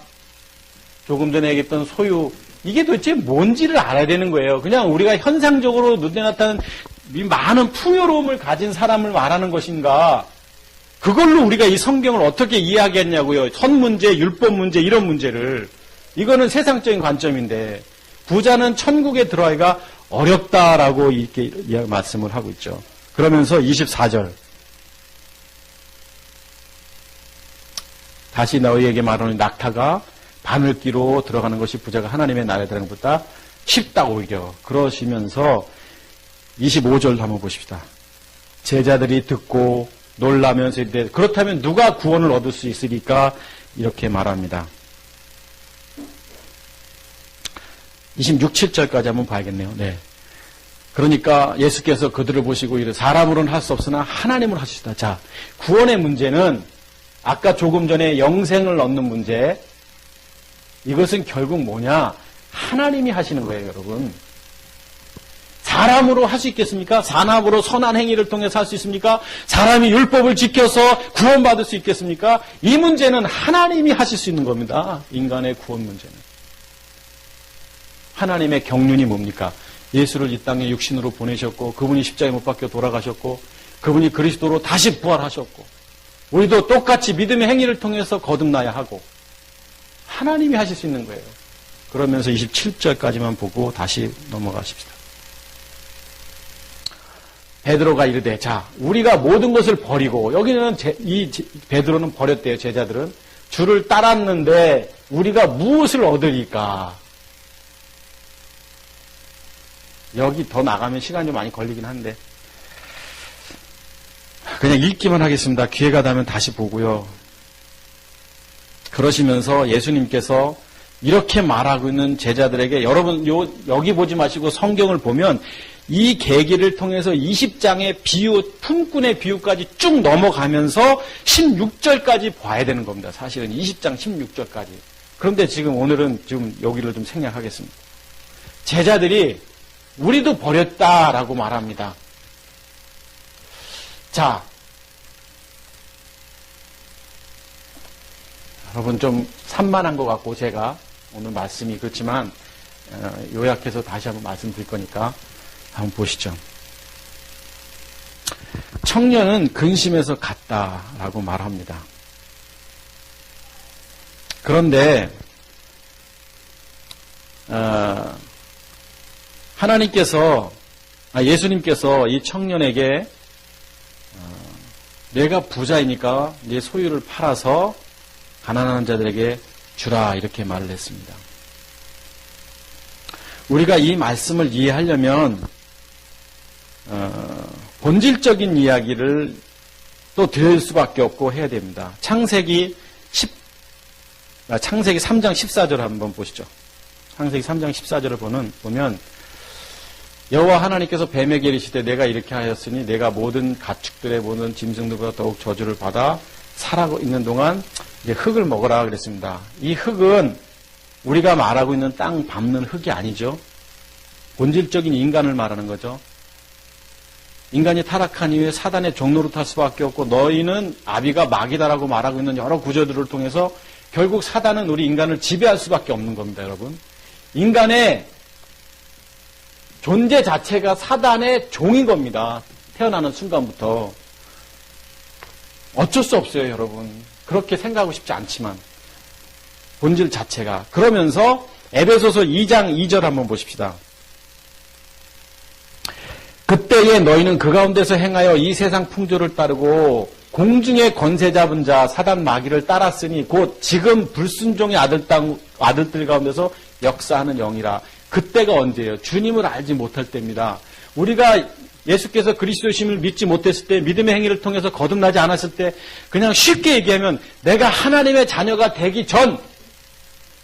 조금 전에 얘기했던 소유, 이게 도대체 뭔지를 알아야 되는 거예요. 그냥 우리가 현상적으로 눈에 나타나는 많은 풍요로움을 가진 사람을 말하는 것인가, 그걸로 우리가 이 성경을 어떻게 이해하겠냐고요. 선 문제, 율법 문제, 이런 문제를. 이거는 세상적인 관점인데 부자는 천국에 들어가기가 어렵다라고 이렇게 말씀을 하고 있죠. 그러면서 24절 다시 너희에게 말하노니 낙타가 바늘기로 들어가는 것이 부자가 하나님의 나라에 들어가는 것보다 쉽다 오히려. 그러시면서 25절 한번 보십시다. 제자들이 듣고 놀라면서 이르되 그렇다면 누가 구원을 얻을 수 있으리까 이렇게 말합니다. 26, 7절까지 한번 봐야겠네요. 네. 그러니까 예수께서 그들을 보시고 이르되 사람으로는 할 수 없으나 하나님으로 하시다. 자, 구원의 문제는 아까 조금 전에 영생을 얻는 문제, 이것은 결국 뭐냐? 하나님이 하시는 거예요, 여러분. 사람으로 할 수 있겠습니까? 사람으로 선한 행위를 통해서 할 수 있습니까? 사람이 율법을 지켜서 구원받을 수 있겠습니까? 이 문제는 하나님이 하실 수 있는 겁니다. 인간의 구원 문제는. 하나님의 경륜이 뭡니까? 예수를 이 땅에 육신으로 보내셨고 그분이 십자가에 못 박혀 돌아가셨고 그분이 그리스도로 다시 부활하셨고 우리도 똑같이 믿음의 행위를 통해서 거듭나야 하고 하나님이 하실 수 있는 거예요. 그러면서 27절까지만 보고 다시 넘어가십시다. 베드로가 이르되 자 우리가 모든 것을 버리고 여기는 베드로는 버렸대요. 제자들은 주를 따랐는데 우리가 무엇을 얻으리까? 여기 더 나가면 시간이 좀 많이 걸리긴 한데 그냥 읽기만 하겠습니다. 기회가 되면 다시 보고요. 그러시면서 예수님께서 이렇게 말하고 있는 제자들에게 여러분 여기 보지 마시고 성경을 보면 이 계기를 통해서 20장의 비유, 품꾼의 비유까지 쭉 넘어가면서 16절까지 봐야 되는 겁니다. 사실은 20장 16절까지. 그런데 지금 오늘은 좀 여기를 좀 생략하겠습니다. 제자들이 우리도 버렸다라고 말합니다. 자, 여러분 좀 산만한 것 같고 제가 오늘 말씀이 그렇지만 요약해서 다시 한번 말씀드릴 거니까 한번 보시죠. 청년은 근심에서 갔다라고 말합니다. 그런데 예수님께서 이 청년에게 내가 부자이니까 네 소유를 팔아서 가난한 자들에게 주라 이렇게 말을 했습니다. 우리가 이 말씀을 이해하려면 본질적인 이야기를 또 들을 수밖에 없고 해야 됩니다. 창세기 3장 14절 한번 보시죠. 창세기 3장 14절을 보면 여호와 하나님께서 뱀에게 이르시되 내가 이렇게 하였으니 내가 모든 가축들의 모든 짐승들보다 더욱 저주를 받아 살아고 있는 동안 이제 흙을 먹으라 그랬습니다. 이 흙은 우리가 말하고 있는 땅 밟는 흙이 아니죠. 본질적인 인간을 말하는 거죠. 인간이 타락한 이후에 사단의 종로로 탈 수밖에 없고 너희는 아비가 마귀다라고 말하고 있는 여러 구조들을 통해서 결국 사단은 우리 인간을 지배할 수밖에 없는 겁니다, 여러분. 인간의 존재 자체가 사단의 종인 겁니다. 태어나는 순간부터. 어쩔 수 없어요, 여러분. 그렇게 생각하고 싶지 않지만. 본질 자체가. 그러면서 에베소서 2장 2절 한번 보십시다. 그때에 너희는 그 가운데서 행하여 이 세상 풍조를 따르고 공중의 권세 잡은 자 사단 마귀를 따랐으니 곧 지금 불순종의 아들들 가운데서 역사하는 영이라. 그때가 언제예요? 주님을 알지 못할 때입니다. 우리가 예수께서 그리스도심을 믿지 못했을 때, 믿음의 행위를 통해서 거듭나지 않았을 때, 그냥 쉽게 얘기하면 내가 하나님의 자녀가 되기 전,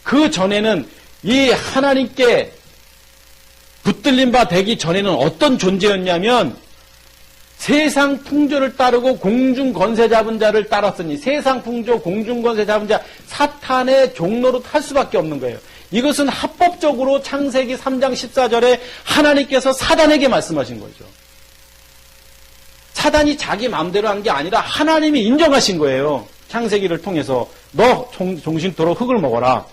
그 전에는 이 하나님께 붙들린 바 되기 전에는 어떤 존재였냐면 세상 풍조를 따르고 공중 권세 잡은 자를 따랐으니 세상 풍조, 공중 권세 잡은 자, 사탄의 종로로 탈 수밖에 없는 거예요. 이것은 합법적으로 창세기 3장 14절에 하나님께서 사단에게 말씀하신 거죠. 사단이 자기 마음대로 한 게 아니라 하나님이 인정하신 거예요. 창세기를 통해서 너 종신토록 흙을 먹어라.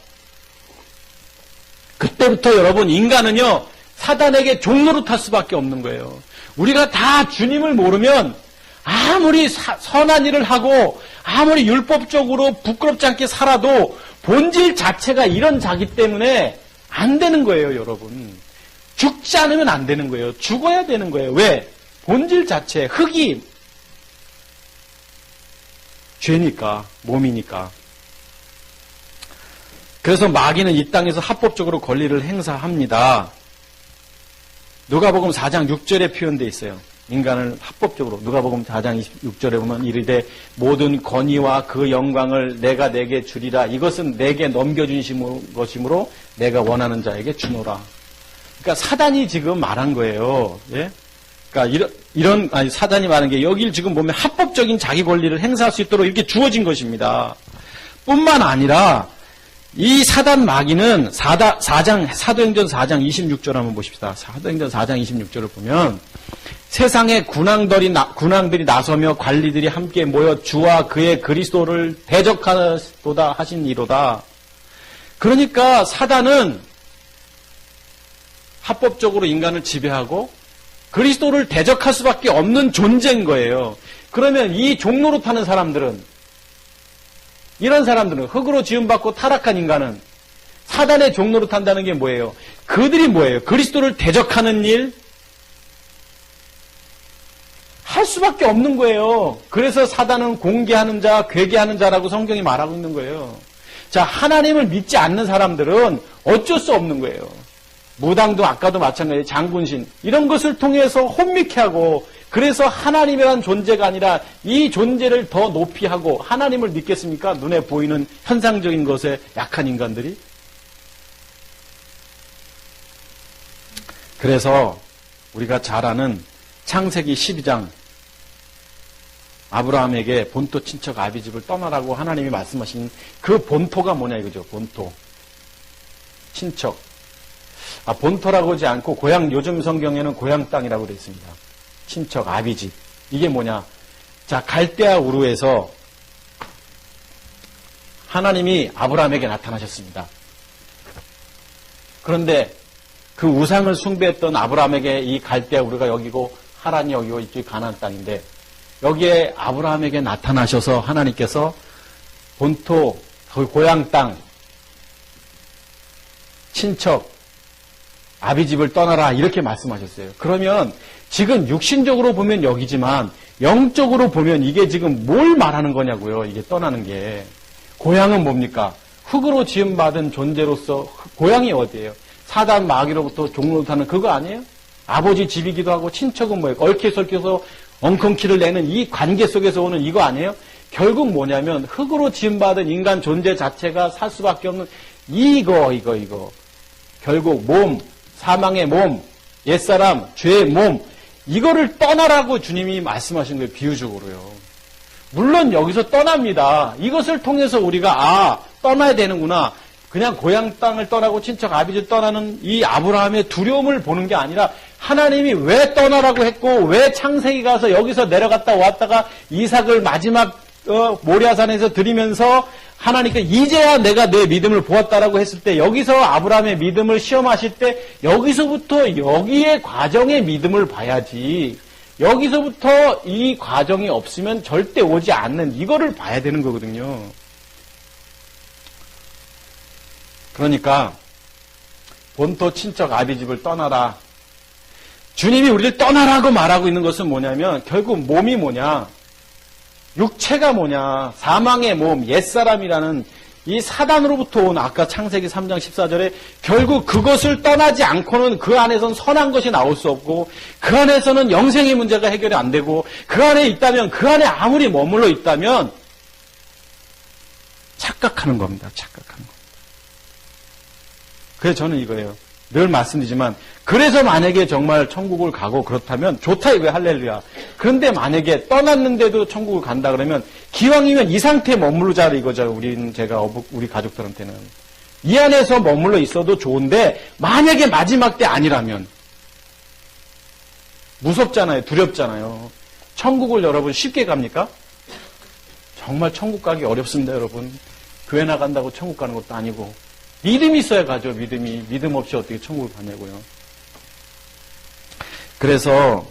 그때부터 여러분 인간은요 사단에게 종로로 탈 수밖에 없는 거예요. 우리가 다 주님을 모르면 아무리 선한 일을 하고 아무리 율법적으로 부끄럽지 않게 살아도 본질 자체가 이런 자기 때문에 안 되는 거예요, 여러분. 죽지 않으면 안 되는 거예요. 죽어야 되는 거예요. 왜? 본질 자체, 흙이 죄니까, 몸이니까. 그래서 마귀는 이 땅에서 합법적으로 권리를 행사합니다. 누가복음 4장 6절에 표현되어 있어요. 인간을 합법적으로. 누가복음 4장 26절에 보면 이르되 모든 권위와 그 영광을 내가 내게 주리라. 이것은 내게 넘겨준 것이므로 내가 원하는 자에게 주노라. 그러니까 사단이 지금 말한 거예요. 예? 그러니까 아니, 사단이 말한 게 여기를 지금 보면 합법적인 자기 권리를 행사할 수 있도록 이렇게 주어진 것입니다. 뿐만 아니라 이 사단 마귀는 사도행전 4장 26절 한번 보십시다. 사도행전 4장 26절을 보면 세상에 군왕들이 나서며 관리들이 함께 모여 주와 그의 그리스도를 대적하도다 하신 이로다. 그러니까 사단은 합법적으로 인간을 지배하고 그리스도를 대적할 수밖에 없는 존재인 거예요. 그러면 이 종로로 타는 사람들은, 이런 사람들은, 흙으로 지음받고 타락한 인간은 사단의 종로로 탄다는 게 뭐예요? 그들이 뭐예요? 그리스도를 대적하는 일 할 수밖에 없는 거예요. 그래서 사단은 공개하는 자, 괴계하는 자라고 성경이 말하고 있는 거예요. 자, 하나님을 믿지 않는 사람들은 어쩔 수 없는 거예요. 무당도 아까도 마찬가지예요. 장군신 이런 것을 통해서 혼미케 하고, 그래서 하나님이란 존재가 아니라 이 존재를 더 높이 하고 하나님을 믿겠습니까? 눈에 보이는 현상적인 것에 약한 인간들이. 그래서 우리가 잘 아는 창세기 12장, 아브라함에게 본토 친척 아비집을 떠나라고 하나님이 말씀하신 그 본토가 뭐냐 이거죠. 본토, 친척. 본토라고 하지 않고 요즘 성경에는 고향 땅이라고 되어 있습니다. 친척, 아비집. 이게 뭐냐? 자, 갈대아 우르에서 하나님이 아브라함에게 나타나셨습니다. 그런데 그 우상을 숭배했던 아브라함에게 이 갈대아 우르가 여기고 하란이 여기고 이쪽이 가나안 땅인데, 여기에 아브라함에게 나타나셔서 하나님께서 본토, 고향 땅, 친척, 아비집을 떠나라 이렇게 말씀하셨어요. 그러면 지금 육신적으로 보면 여기지만 영적으로 보면 이게 지금 뭘 말하는 거냐고요. 이게 떠나는 게. 고향은 뭡니까? 흙으로 지음받은 존재로서 고향이 어디예요? 사단 마귀로부터 종로타는 그거 아니에요? 아버지 집이기도 하고 친척은 뭐예요? 얽혀설켜서 엉컹키를 내는 이 관계 속에서 오는 이거 아니에요? 결국 뭐냐면 흙으로 지음받은 인간 존재 자체가 살 수밖에 없는 이거. 결국 몸, 사망의 몸, 옛사람, 죄의 몸, 이거를 떠나라고 주님이 말씀하신 거예요. 비유적으로요. 물론 여기서 떠납니다. 이것을 통해서 우리가 떠나야 되는구나. 그냥 고향 땅을 떠나고 친척 아비집 떠나는 이 아브라함의 두려움을 보는 게 아니라 하나님이 왜 떠나라고 했고 왜 창세기 가서 여기서 내려갔다 왔다가 이삭을 마지막 모리아산에서 드리면서 하나님께 이제야 내가 내 믿음을 보았다라고 했을 때, 여기서 아브라함의 믿음을 시험하실 때 여기서부터 여기의 과정의 믿음을 봐야지, 여기서부터 이 과정이 없으면 절대 오지 않는 이거를 봐야 되는 거거든요. 그러니까 본토 친척 아비집을 떠나라. 주님이 우리를 떠나라고 말하고 있는 것은 뭐냐면 결국 몸이 뭐냐, 육체가 뭐냐, 사망의 몸, 옛사람이라는 이 사단으로부터 온 아까 창세기 3장 14절에 결국 그것을 떠나지 않고는 그 안에서는 선한 것이 나올 수 없고 그 안에서는 영생의 문제가 해결이 안 되고 그 안에 있다면, 그 안에 아무리 머물러 있다면 착각하는 겁니다. 착각하는 겁니다. 그래서 저는 이거예요. 늘 말씀드리지만, 그래서 만약에 정말 천국을 가고 그렇다면 좋다 이거예요. 할렐루야. 그런데 만약에 떠났는데도 천국을 간다 그러면 기왕이면 이 상태에 머무르자 이거죠. 우리 가족들한테는. 이 안에서 머물러 있어도 좋은데 만약에 마지막 때 아니라면 무섭잖아요. 두렵잖아요. 천국을 여러분 쉽게 갑니까? 정말 천국 가기 어렵습니다. 여러분. 교회 나간다고 천국 가는 것도 아니고 믿음이 있어야 가죠. 믿음 없이 어떻게 천국을 가냐고요. 그래서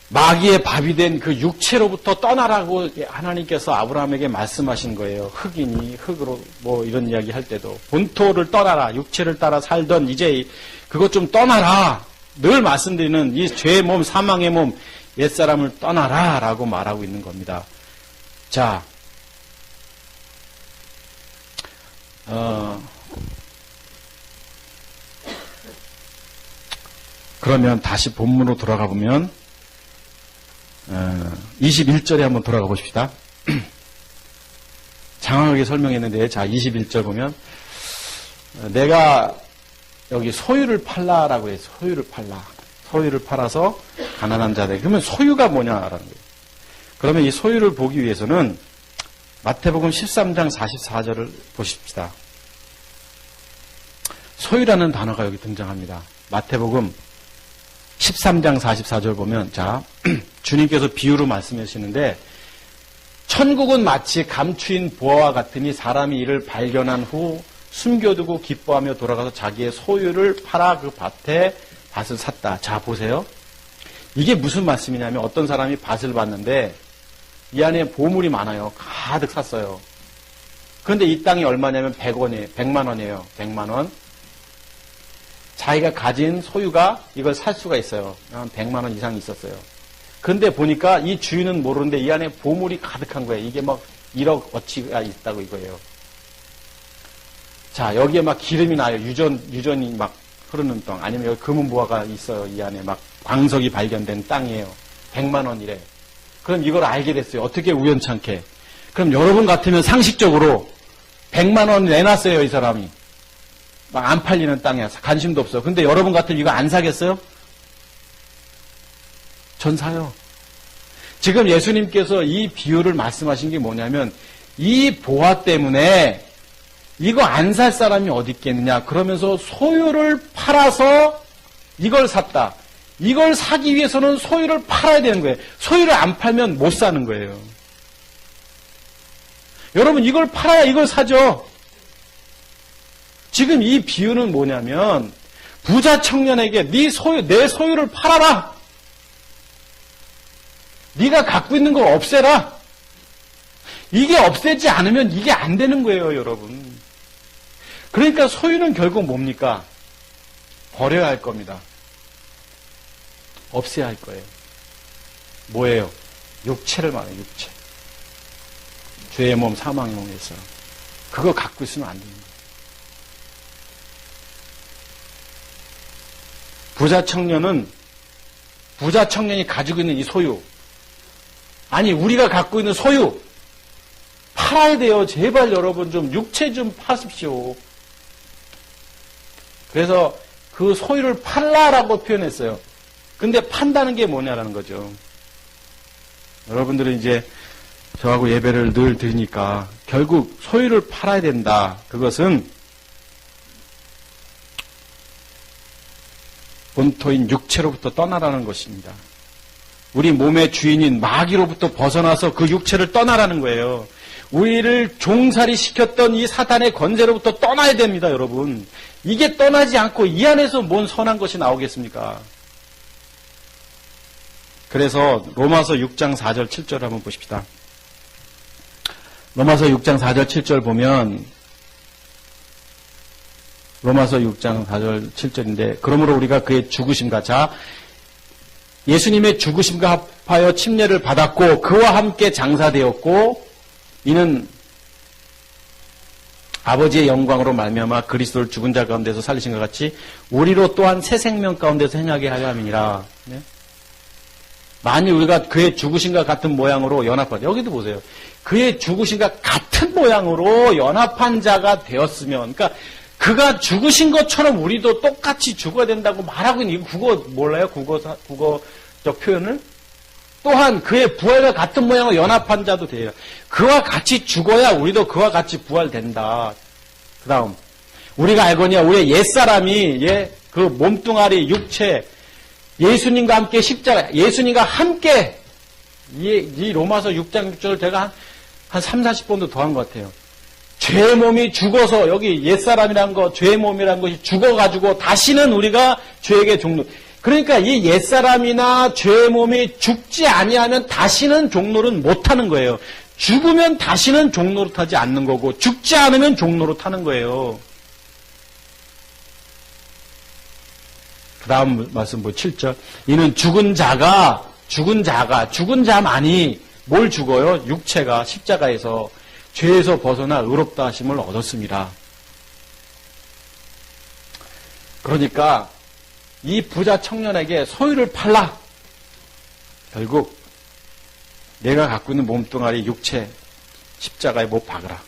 마귀의 밥이 된 그 육체로부터 떠나라고 하나님께서 아브라함에게 말씀하신 거예요. 흙이니 흙으로 뭐 이런 이야기 할 때도 본토를 떠나라. 육체를 따라 살던 이제 그것 좀 떠나라. 늘 말씀드리는 이 죄의 몸, 사망의 몸, 옛사람을 떠나라 라고 말하고 있는 겁니다. 자, 그러면 다시 본문으로 돌아가 보면 21절에 한번 돌아가 보십시다. 장황하게 설명했는데, 자, 21절 보면 내가 여기 소유를 팔라라고 해서 소유를 팔라. 소유를 팔아서 가난한 자들. 그러면 소유가 뭐냐라는 거예요. 그러면 이 소유를 보기 위해서는 마태복음 13장 44절을 보십시다. 소유라는 단어가 여기 등장합니다. 마태복음 13장 44절 보면, 자, 주님께서 비유로 말씀하시는데, 천국은 마치 감추인 보화와 같으니 사람이 이를 발견한 후 숨겨두고 기뻐하며 돌아가서 자기의 소유를 팔아 그 밭을 샀다. 자, 보세요. 이게 무슨 말씀이냐면 어떤 사람이 밭을 봤는데 이 안에 보물이 많아요. 가득 샀어요. 그런데 이 땅이 얼마냐면 100만 원이에요. 100만 원. 자기가 가진 소유가 이걸 살 수가 있어요. 한 100만 원 이상 있었어요. 그런데 보니까 이 주인은 모르는데 이 안에 보물이 가득한 거예요. 이게 막 1억 어치가 있다고 이거예요. 자, 여기에 막 기름이 나요. 유전이 막 흐르는 땅. 아니면 여기 금은 보화가 있어요. 이 안에 막 광석이 발견된 땅이에요. 100만 원이래. 그럼 이걸 알게 됐어요. 어떻게 우연찮게. 그럼 여러분 같으면 상식적으로 100만 원 내놨어요. 이 사람이. 막 안 팔리는 땅이야. 관심도 없어. 근데 여러분 같으면 이거 안 사겠어요? 전 사요. 지금 예수님께서 이 비유를 말씀하신 게 뭐냐면 이 보화 때문에 이거 안 살 사람이 어디 있겠느냐. 그러면서 소유를 팔아서 이걸 샀다. 이걸 사기 위해서는 소유를 팔아야 되는 거예요. 소유를 안 팔면 못 사는 거예요. 여러분 이걸 팔아야 이걸 사죠. 지금 이 비유는 뭐냐면 부자 청년에게 내 소유를 팔아라. 네가 갖고 있는 걸 없애라. 이게 없애지 않으면 이게 안 되는 거예요, 여러분. 그러니까 소유는 결국 뭡니까? 버려야 할 겁니다. 없애야 할 거예요. 뭐예요? 육체를 말해요, 육체. 죄의 몸, 사망의 몸에서. 그거 갖고 있으면 안 됩니다. 부자 청년이 가지고 있는 이 소유. 아니, 우리가 갖고 있는 소유. 팔아야 돼요. 제발 여러분 좀 육체 좀 파십시오. 그래서 그 소유를 팔라라고 표현했어요. 근데 판다는 게 뭐냐라는 거죠. 여러분들은 이제 저하고 예배를 늘 드리니까 결국 소유를 팔아야 된다. 그것은 본토인 육체로부터 떠나라는 것입니다. 우리 몸의 주인인 마귀로부터 벗어나서 그 육체를 떠나라는 거예요. 우리를 종살이 시켰던 이 사탄의 권세로부터 떠나야 됩니다, 여러분. 이게 떠나지 않고 이 안에서 뭔 선한 것이 나오겠습니까? 그래서 로마서 6장 4절 7절 한번 보십시다. 로마서 6장 4절 7절 보면 로마서 6장 4절 7절인데 그러므로 우리가 그의 죽으심과 자 예수님의 죽으심과 합하여 침례를 받았고 그와 함께 장사되었고 이는 아버지의 영광으로 말미암아 그리스도를 죽은 자 가운데서 살리신 것 같이 우리로 또한 새 생명 가운데서 행하게 하려 함이니라. 네? 만일 우리가 그의 죽으심과 같은 모양으로 연합한 여기도 보세요. 그의 죽으심과 같은 모양으로 연합한 자가 되었으면 그러니까 그가 죽으신 것처럼 우리도 똑같이 죽어야 된다고 말하고 있는 이거 국어 몰라요? 국어적 표현을? 또한 그의 부활과 같은 모양으로 연합한 자도 돼요. 그와 같이 죽어야 우리도 그와 같이 부활된다. 그 다음 우리가 알거니와 우리의 옛사람이 그 몸뚱아리 육체 예수님과 함께 십자가 예수님과 함께 이 로마서 6장 6절을 제가 한 3, 40번도 더 한 것 같아요. 죄의 몸이 죽어서 여기 옛사람이라는 거 죄의 몸이라는 것이 죽어가지고 다시는 우리가 죄에게 종로 그러니까 이 옛사람이나 죄의 몸이 죽지 아니하면 다시는 종노릇 못하는 거예요. 죽으면 다시는 종노릇하지 않는 거고 죽지 않으면 종노릇하는 거예요. 그 다음 말씀 7절. 이는 죽은 자만이 뭘 죽어요? 육체가 십자가에서 죄에서 벗어나 의롭다 하심을 얻었습니다. 그러니까 이 부자 청년에게 소유를 팔라. 결국 내가 갖고 있는 몸뚱아리 육체 십자가에 못 박으라.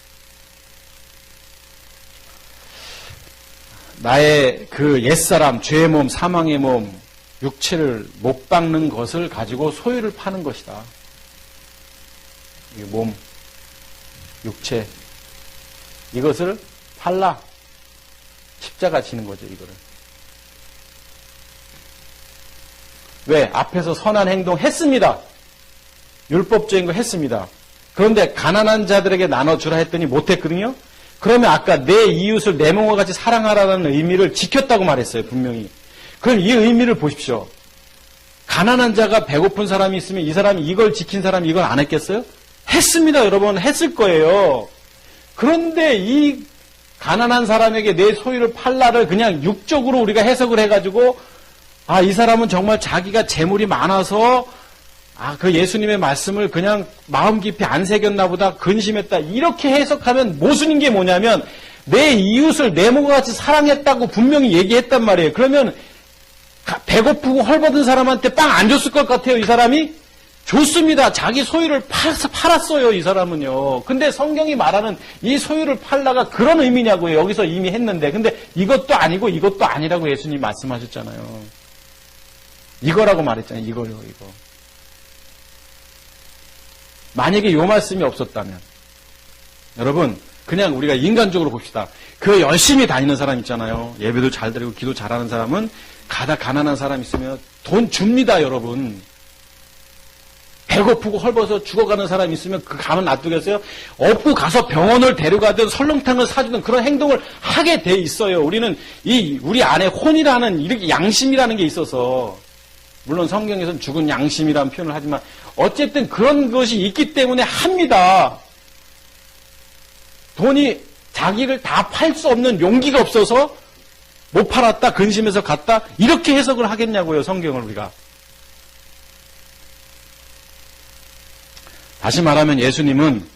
나의 그 옛사람, 죄의 몸, 사망의 몸, 육체를 못 박는 것을 가지고 소유를 파는 것이다. 이 몸, 육체, 이것을 팔라. 십자가 지는 거죠, 이거를. 왜? 앞에서 선한 행동 했습니다. 율법적인 거 했습니다. 그런데 가난한 자들에게 나눠주라 했더니 못했거든요. 그러면 아까 내 이웃을 내 몸과 같이 사랑하라는 의미를 지켰다고 말했어요. 분명히. 그럼 이 의미를 보십시오. 가난한 자가 배고픈 사람이 있으면 이 사람이 이걸 지킨 사람이 이걸 안 했겠어요? 했습니다. 여러분. 했을 거예요. 그런데 이 가난한 사람에게 내 소유를 팔라를 그냥 육적으로 우리가 해석을 해가지고 아, 이 사람은 정말 자기가 재물이 많아서 그 예수님의 말씀을 그냥 마음 깊이 안 새겼나 보다, 근심했다. 이렇게 해석하면 모순인 게 뭐냐면 내 이웃을 내 몸과 같이 사랑했다고 분명히 얘기했단 말이에요. 그러면 배고프고 헐벗은 사람한테 빵 안 줬을 것 같아요. 이 사람이? 줬습니다. 자기 소유를 팔았어요. 이 사람은요. 근데 성경이 말하는 이 소유를 팔라가 그런 의미냐고요. 여기서 이미 했는데. 근데 이것도 아니고 이것도 아니라고 예수님 말씀하셨잖아요. 이거라고 말했잖아요. 이거요. 이거. 만약에 이 말씀이 없었다면 여러분 그냥 우리가 인간적으로 봅시다. 그 열심히 다니는 사람 있잖아요. 예배도 잘 드리고 기도 잘하는 사람은 가난한 사람 있으면 돈 줍니다. 여러분. 배고프고 헐벗어 죽어가는 사람 있으면 그 가만 놔두겠어요? 업고 가서 병원을 데려가든 설렁탕을 사주든 그런 행동을 하게 돼 있어요. 우리는 우리 안에 혼이라는 이렇게 양심이라는 게 있어서 물론 성경에서는 죽은 양심이라는 표현을 하지만 어쨌든 그런 것이 있기 때문에 합니다. 돈이 자기를 다 팔 수 없는 용기가 없어서 못 팔았다, 근심해서 갔다 이렇게 해석을 하겠냐고요. 성경을 우리가. 다시 말하면 예수님은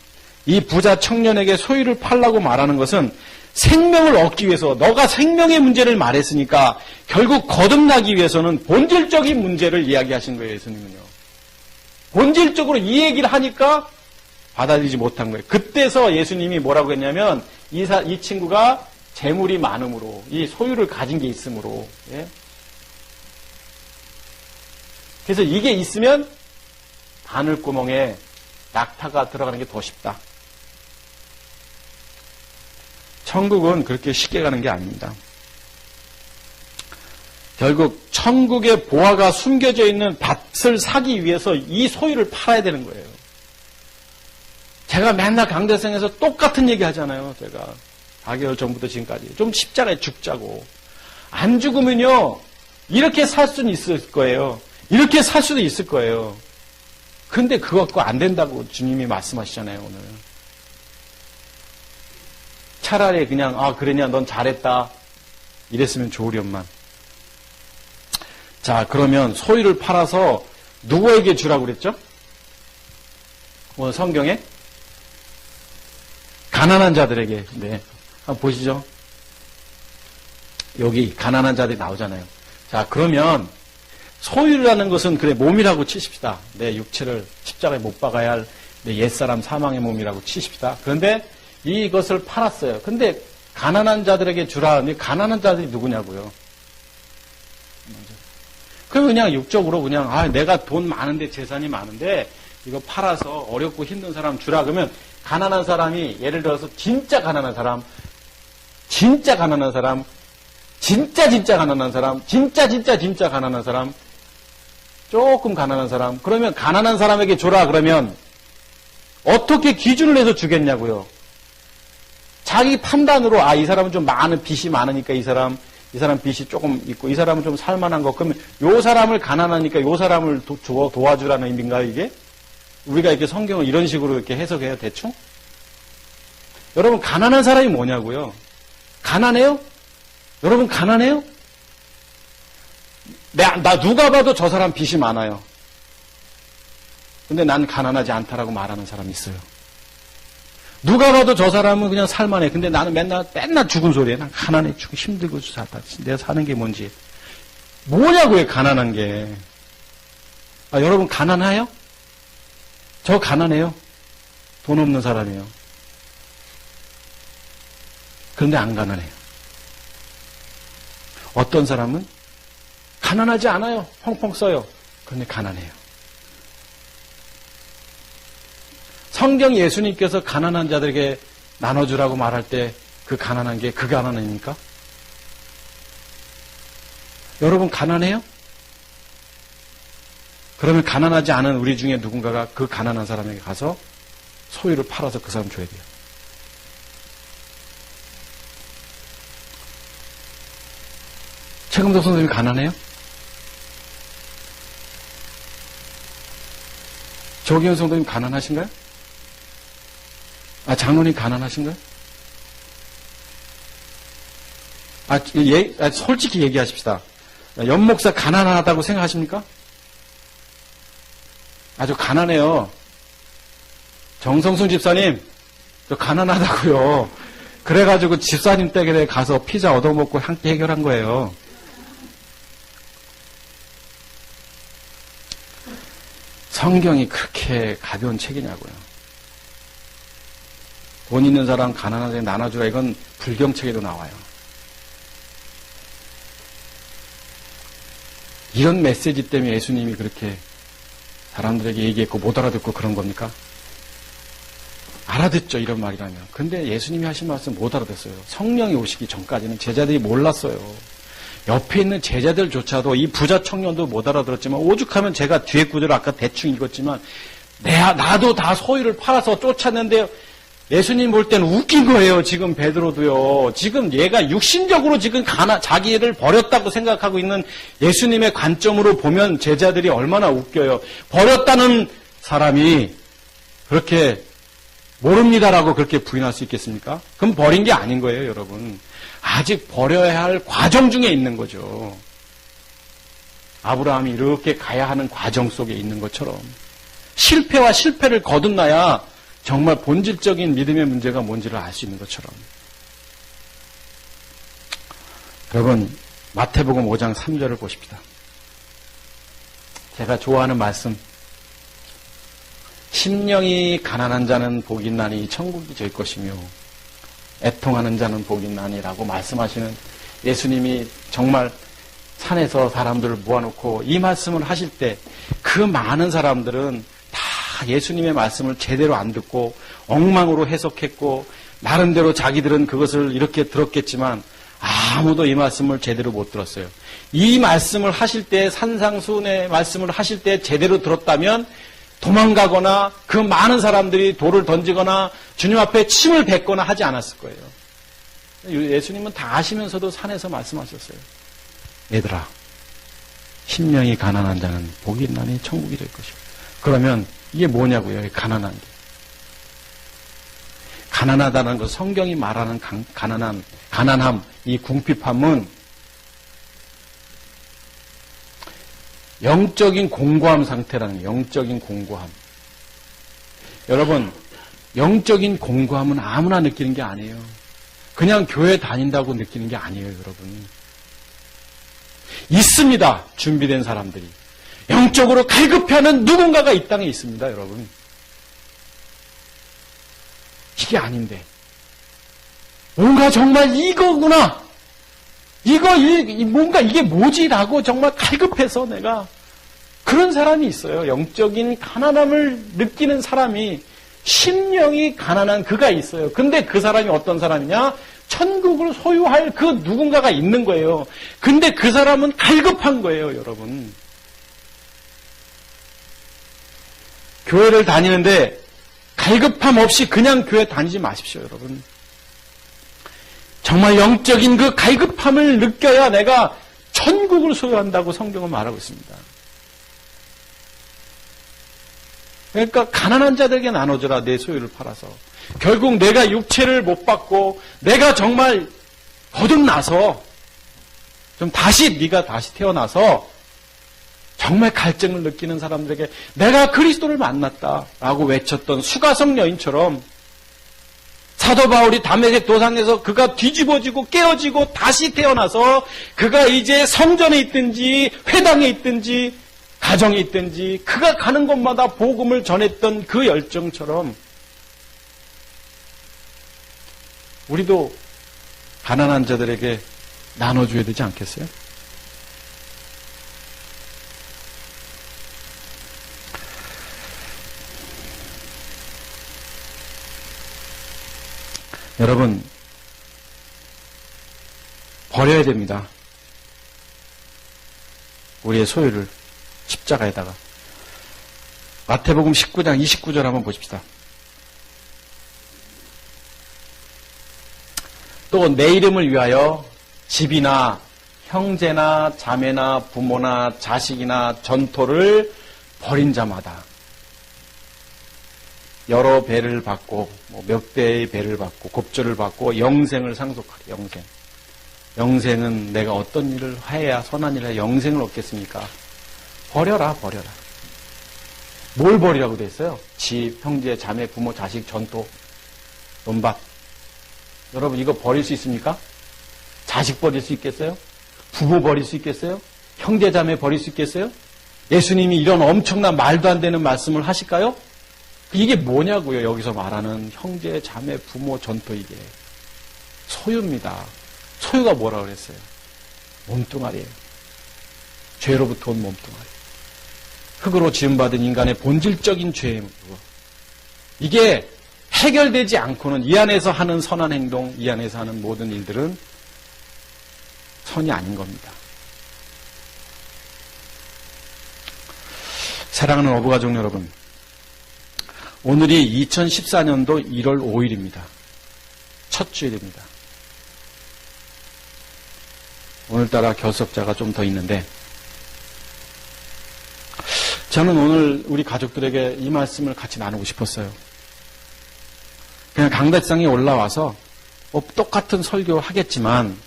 이 부자 청년에게 소유를 팔라고 말하는 것은 생명을 얻기 위해서 너가 생명의 문제를 말했으니까 결국 거듭나기 위해서는 본질적인 문제를 이야기하신 거예요. 예수님은요. 본질적으로 이 얘기를 하니까 받아들이지 못한 거예요. 그때서 예수님이 뭐라고 했냐면 이 친구가 재물이 많음으로 이 소유를 가진 게 있으므로 예? 그래서 이게 있으면 바늘구멍에 낙타가 들어가는 게 더 쉽다. 천국은 그렇게 쉽게 가는 게 아닙니다. 결국 천국의 보화가 숨겨져 있는 밭을 사기 위해서 이 소유를 팔아야 되는 거예요. 제가 맨날 강대상에서 똑같은 얘기 하잖아요. 제가 4개월 전부터 지금까지. 좀 십자가에 죽자고. 안 죽으면요. 이렇게 살 수는 있을 거예요. 이렇게 살 수도 있을 거예요. 근데 그거 갖고 안 된다고 주님이 말씀하시잖아요, 오늘. 차라리 그냥, 그러냐, 넌 잘했다. 이랬으면 좋으련만. 자, 그러면 소유를 팔아서 누구에게 주라고 그랬죠? 오늘 성경에? 가난한 자들에게. 네. 한번 보시죠. 여기 가난한 자들이 나오잖아요. 자, 그러면 소유라는 것은 그래 몸이라고 치십시다. 내 육체를 십자가에 못 박아야 할 내 옛사람 사망의 몸이라고 치십시다. 그런데 이것을 팔았어요. 근데 가난한 자들에게 주라. 근데 가난한 자들이 누구냐고요. 그럼 그냥 육적으로 그냥 내가 돈 많은데 재산이 많은데 이거 팔아서 어렵고 힘든 사람 주라. 그러면 가난한 사람이 예를 들어서 진짜 가난한 사람, 진짜 가난한 사람, 진짜 가난한 사람, 진짜 가난한 사람, 조금 가난한 사람. 그러면 가난한 사람에게 줘라. 그러면 어떻게 기준을 해서 주겠냐고요. 자기 판단으로 이 사람은 좀 많은 빚이 많으니까 이 사람 이 사람 빚이 조금 있고 이 사람은 좀 살만한 거. 그러면 요 사람을 가난하니까 요 사람을 도와주라는 의미인가요, 이게? 우리가 이렇게 성경을 이런 식으로 이렇게 해석해요, 대충? 여러분, 가난한 사람이 뭐냐고요? 가난해요? 여러분, 가난해요? 나 누가 봐도 저 사람 빚이 많아요. 근데 난 가난하지 않다라고 말하는 사람이 있어요. 누가 봐도 저 사람은 그냥 살만해. 근데 나는 맨날 죽은 소리해. 난 가난해 죽고 힘들고 살다. 내가 사는 게 뭔지. 뭐냐고요, 가난한 게. 여러분, 가난해요? 저 가난해요? 돈 없는 사람이에요. 그런데 안 가난해요. 어떤 사람은 가난하지 않아요. 펑펑 써요. 그런데 가난해요. 성경 예수님께서 가난한 자들에게 나눠주라고 말할 때 그 가난한 게 그 가난입니까? 여러분, 가난해요? 그러면 가난하지 않은 우리 중에 누군가가 그 가난한 사람에게 가서 소유를 팔아서 그 사람 줘야 돼요. 최금덕 선생님이 가난해요? 조기현 성도님 가난하신가요? 장로님 가난하신가요? 솔직히 얘기하십시다. 연목사 가난하다고 생각하십니까? 아주 가난해요. 정성순 집사님, 저 가난하다고요. 그래가지고 집사님 댁에 가서 피자 얻어먹고 함께 해결한 거예요. 성경이 그렇게 가벼운 책이냐고요. 돈 있는 사람 가난한 사람 나눠주라. 이건 불경책에도 나와요. 이런 메시지 때문에 예수님이 그렇게 사람들에게 얘기했고 못 알아듣고 그런 겁니까? 알아듣죠, 이런 말이라면. 근데 예수님이 하신 말씀 못 알아듣어요. 성령이 오시기 전까지는 제자들이 몰랐어요. 옆에 있는 제자들조차도 이 부자 청년도 못 알아들었지만 오죽하면 제가 뒤에 구절을 아까 대충 읽었지만 나도 다 소유를 팔아서 쫓았는데 예수님 볼 때는 웃긴 거예요. 지금 베드로도요. 지금 얘가 육신적으로 지금 자기를 버렸다고 생각하고 있는 예수님의 관점으로 보면 제자들이 얼마나 웃겨요. 버렸다는 사람이 그렇게 모릅니다라고 그렇게 부인할 수 있겠습니까? 그럼 버린 게 아닌 거예요, 여러분. 아직 버려야 할 과정 중에 있는 거죠. 아브라함이 이렇게 가야 하는 과정 속에 있는 것처럼 실패와 실패를 거듭나야 정말 본질적인 믿음의 문제가 뭔지를 알 수 있는 것처럼. 여러분, 마태복음 5장 3절을 보십시다. 제가 좋아하는 말씀. 심령이 가난한 자는 복이 있나니 천국이 저희 것이며 애통하는 자는 복이 있나니라고 말씀하시는 예수님이 정말 산에서 사람들을 모아놓고 이 말씀을 하실 때 그 많은 사람들은 다 예수님의 말씀을 제대로 안 듣고 엉망으로 해석했고 나름대로 자기들은 그것을 이렇게 들었겠지만 아무도 이 말씀을 제대로 못 들었어요. 이 말씀을 하실 때 산상수훈의 말씀을 하실 때 제대로 들었다면 도망가거나 그 많은 사람들이 돌을 던지거나 주님 앞에 침을 뱉거나 하지 않았을 거예요. 예수님은 다 아시면서도 산에서 말씀하셨어요. 얘들아, 심령이 가난한 자는 복이 있나니 천국이 될 것이고. 그러면 이게 뭐냐고요? 가난한 게. 가난하다는 것, 성경이 말하는 가난함, 이 궁핍함은 영적인 공고함 상태라는 거예요. 영적인 공고함. 여러분, 영적인 공고함은 아무나 느끼는 게 아니에요. 그냥 교회 다닌다고 느끼는 게 아니에요, 여러분. 있습니다. 준비된 사람들이. 영적으로 갈급해하는 누군가가 이 땅에 있습니다, 여러분. 이게 아닌데. 뭔가 정말 이거구나. 뭔가 이게 뭐지라고 정말 갈급해서 내가 그런 사람이 있어요. 영적인 가난함을 느끼는 사람이 심령이 가난한 그가 있어요. 근데 그 사람이 어떤 사람이냐? 천국을 소유할 그 누군가가 있는 거예요. 근데 그 사람은 갈급한 거예요, 여러분. 교회를 다니는데 갈급함 없이 그냥 교회 다니지 마십시오, 여러분. 정말 영적인 그 갈급함을 느껴야 내가 천국을 소유한다고 성경은 말하고 있습니다. 그러니까 가난한 자들에게 나눠줘라, 내 소유를 팔아서. 결국 내가 육체를 못 받고 내가 정말 거듭나서 좀 네가 다시 태어나서 정말 갈증을 느끼는 사람들에게 내가 그리스도를 만났다라고 외쳤던 수가성 여인처럼 사도 바울이 다메섹 도상에서 그가 뒤집어지고 깨어지고 다시 태어나서 그가 이제 성전에 있든지 회당에 있든지 가정에 있든지 그가 가는 곳마다 복음을 전했던 그 열정처럼 우리도 가난한 자들에게 나눠줘야 되지 않겠어요? 여러분, 버려야 됩니다. 우리의 소유를 십자가에다가. 마태복음 19장 29절 한번 보십시다. 또 내 이름을 위하여 집이나 형제나 자매나 부모나 자식이나 전토를 벌인 자마다 여러 배를 받고 몇 배의 배를 받고 곱절을 받고 영생을 상속하리. 영생은 내가 어떤 일을 해야 선한 일을 해야 영생을 얻겠습니까? 버려라. 뭘 버리라고 돼 있어요? 집, 형제, 자매, 부모, 자식, 전토, 논밭. 여러분 이거 버릴 수 있습니까? 자식 버릴 수 있겠어요? 부모 버릴 수 있겠어요? 형제, 자매 버릴 수 있겠어요? 예수님이 이런 엄청난 말도 안 되는 말씀을 하실까요? 이게 뭐냐고요? 여기서 말하는 형제, 자매, 부모, 전토 이게. 소유입니다. 소유가 뭐라 그랬어요? 몸뚱아리예요. 죄로부터 온 몸뚱아리. 흙으로 지음받은 인간의 본질적인 죄예요. 이게 해결되지 않고는 이 안에서 하는 선한 행동, 이 안에서 하는 모든 일들은 선이 아닌 겁니다. 사랑하는 어부가족 여러분, 오늘이 2014년도 1월 5일입니다. 첫 주일입니다. 오늘따라 결석자가 좀 더 있는데 저는 오늘 우리 가족들에게 이 말씀을 같이 나누고 싶었어요. 그냥 강대상에 올라와서 똑같은 설교 하겠지만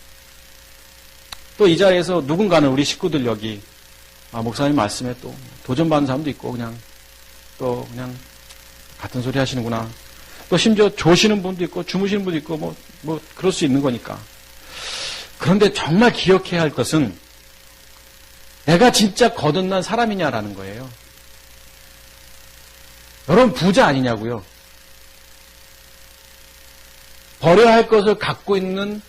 또 이 자리에서 누군가는 우리 식구들 여기 목사님 말씀에 또 도전받는 사람도 있고 그냥 같은 소리 하시는구나. 또 심지어 조시는 분도 있고 주무시는 분도 있고 뭐 그럴 수 있는 거니까. 그런데 정말 기억해야 할 것은 내가 진짜 거듭난 사람이냐라는 거예요. 여러분 부자 아니냐고요. 버려야 할 것을 갖고 있는